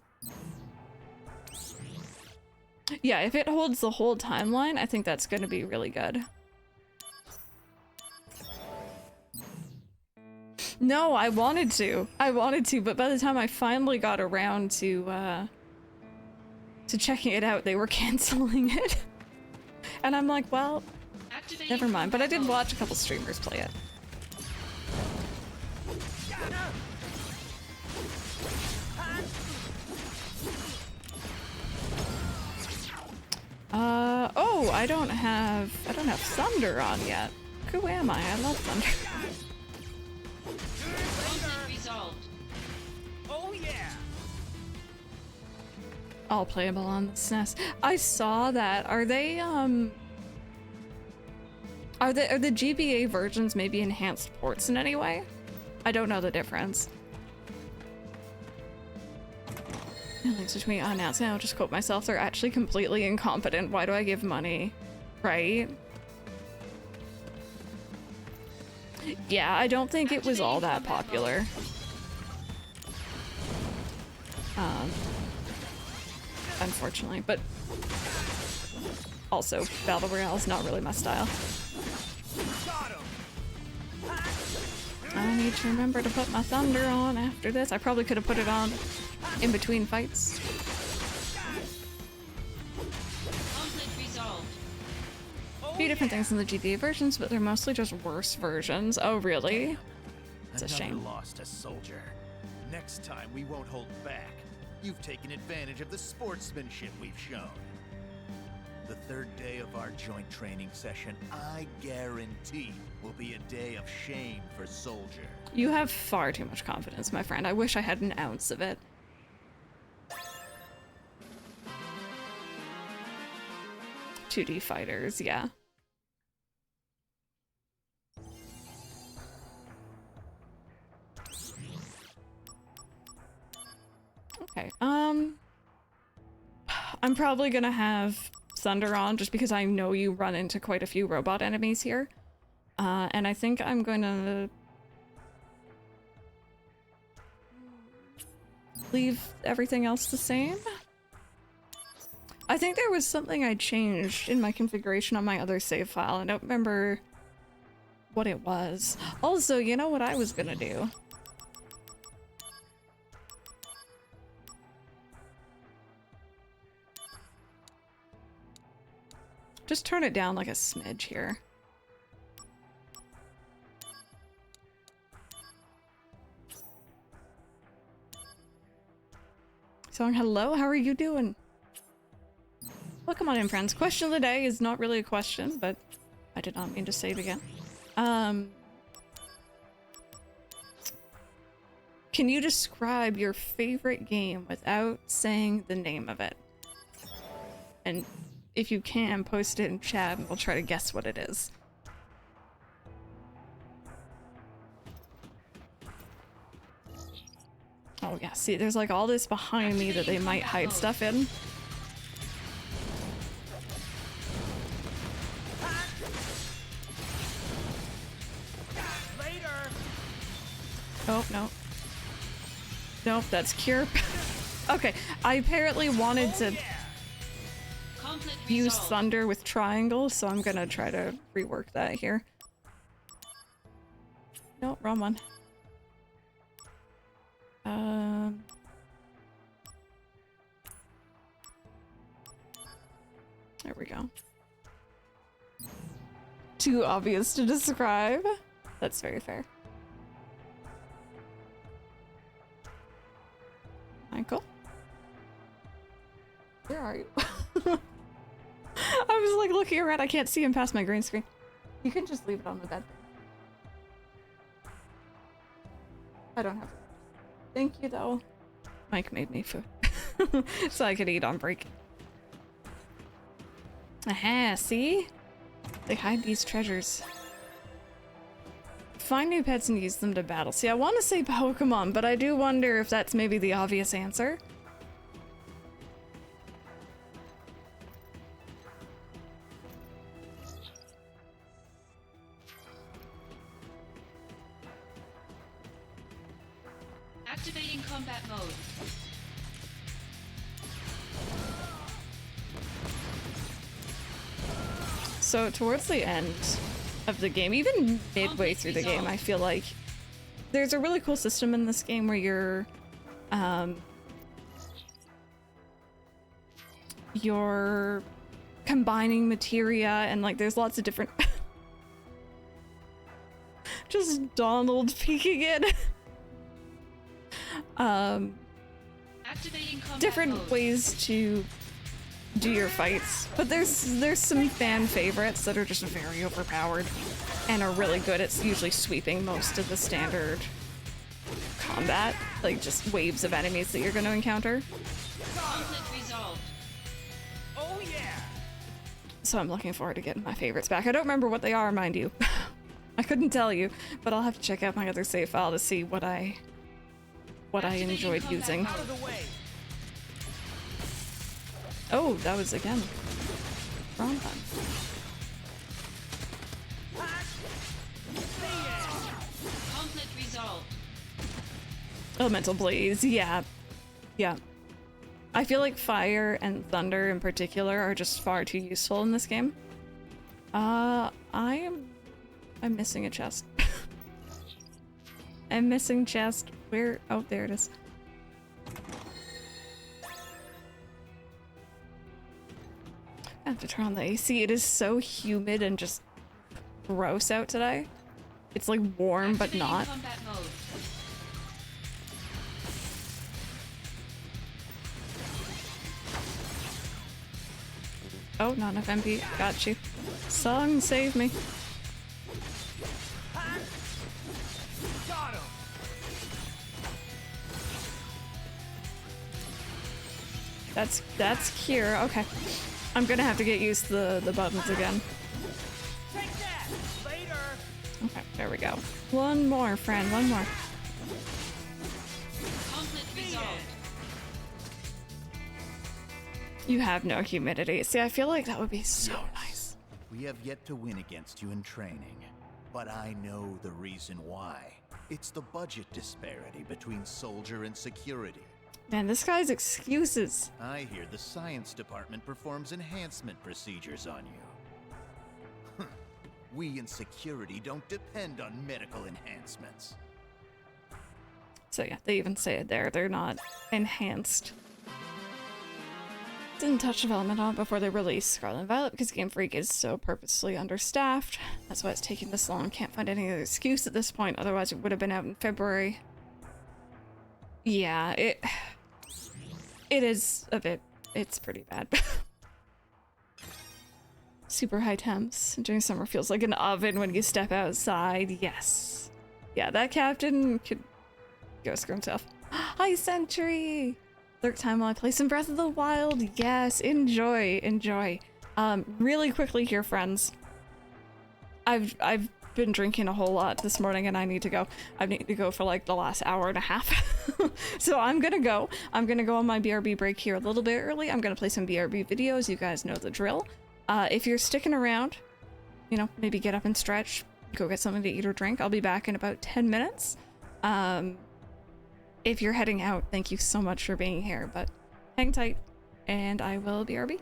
Yeah, if it holds the whole timeline, I think that's going to be really good. No, I wanted to, but by the time I finally got around to checking it out, they were canceling it. And I'm like, well, never mind. But I did watch a couple streamers play it. Oh, I don't have Thunder on yet. Who am I? I love Thunder. Oh yeah. All playable on the SNES. I saw that. Are they are the GBA versions maybe enhanced ports in any way? I don't know the difference. Links between announcing, I'll just quote myself, they're actually completely incompetent. Why do I give money? Right? Yeah, I don't think it was all that popular. Unfortunately, but also Battle Royale is not really my style. I need to remember to put my Thunder on after this. I probably could have put it on in between fights. A few different things in the GBA versions, but they're mostly just worse versions. Oh, really? It's a shame. Another loss to Soldier. Next time we won't hold back. You've taken advantage of the sportsmanship we've shown. The third day of our joint training session, I guarantee, will be a day of shame for Soldier. You have far too much confidence, my friend. I wish I had an ounce of it. "2D fighters, yeah. Okay, I'm probably gonna have Thunder on just because I know you run into quite a few robot enemies here. And I think I'm gonna leave everything else the same. I think there was something I changed in my configuration on my other save file. I don't remember what it was. Also, you know what I was gonna do? Just turn it down like a smidge here. Song, hello, how are you doing? Well, come on in, friends. Question of the day is not really a question, but I did not mean to save again. Can you describe your favorite game without saying the name of it? And if you can, post it in chat and we'll try to guess what it is. Oh yeah, see, there's like all this behind me that they might hide stuff in. Oh, no. Nope, that's cure. Okay, I apparently wanted to use thunder with triangle, so I'm gonna try to rework that here. Nope, wrong one. There we go. Too obvious to describe. That's very fair. Michael? Where are you? I was like looking around, I can't see him past my green screen. You can just leave it on the bed. I don't have food. Thank you though. Mike made me food. So I could eat on break. Aha, see? They hide these treasures. Find new pets and use them to battle. See, I want to say Pokemon, but I do wonder if that's maybe the obvious answer. Activating combat mode. So towards the end of the game, even midway through the game, I feel like there's a really cool system in this game where you're combining materia and like there's lots of different just Donald peeking in. Different ways to do your fights, but there's some fan favorites that are just very overpowered and are really good at usually sweeping most of the standard combat, like just waves of enemies that you're going to encounter. Conflict resolved. Oh yeah. So I'm looking forward to getting my favorites back. I don't remember what they are, mind you. I couldn't tell you, but I'll have to check out my other save file to see what I enjoyed using. Oh, that was again wrong one. Conflict resolved. Elemental Blaze, yeah. Yeah. I feel like fire and thunder in particular are just far too useful in this game. I'm missing a chest. I'm missing chest. Where? Oh, there it is. I have to turn on the AC. It is so humid and just gross out today. It's like warm, but not. Combat mode. Oh, not enough MP. Got you. Song, save me. Got him. That's cure. Okay. I'm gonna have to get used to the buttons again. Take that. Later. Okay, there we go. One more, friend. One more. Conflict resolved. You have no humidity. See, I feel like that would be so nice. We have yet to win against you in training, but I know the reason why. It's the budget disparity between soldier and security. Man, this guy's excuses. I hear the science department performs enhancement procedures on you. We in security don't depend on medical enhancements. So yeah, they even say it there. They're not enhanced. Didn't touch development on it before they released Scarlet and Violet because Game Freak is so purposely understaffed. That's why it's taking this long. Can't find any other excuse at this point. Otherwise, it would have been out in February. Yeah, it is a bit. It's pretty bad. Super high temps. During summer feels like an oven when you step outside. Yes. Yeah, that captain could go screw himself. Hi, Sentry! Third time while I play some Breath of the Wild. Yes, enjoy, enjoy. Really quickly here, friends. I've been drinking a whole lot this morning and I need to go. I need to go for like the last hour and a half. So I'm gonna go on my BRB break here a little bit early. I'm gonna play some BRB videos. You guys know the drill. If you're sticking around, you know, maybe get up and stretch, go get something to eat or drink. I'll be back in about 10 minutes. If you're heading out, thank you so much for being here, but hang tight and I will BRB.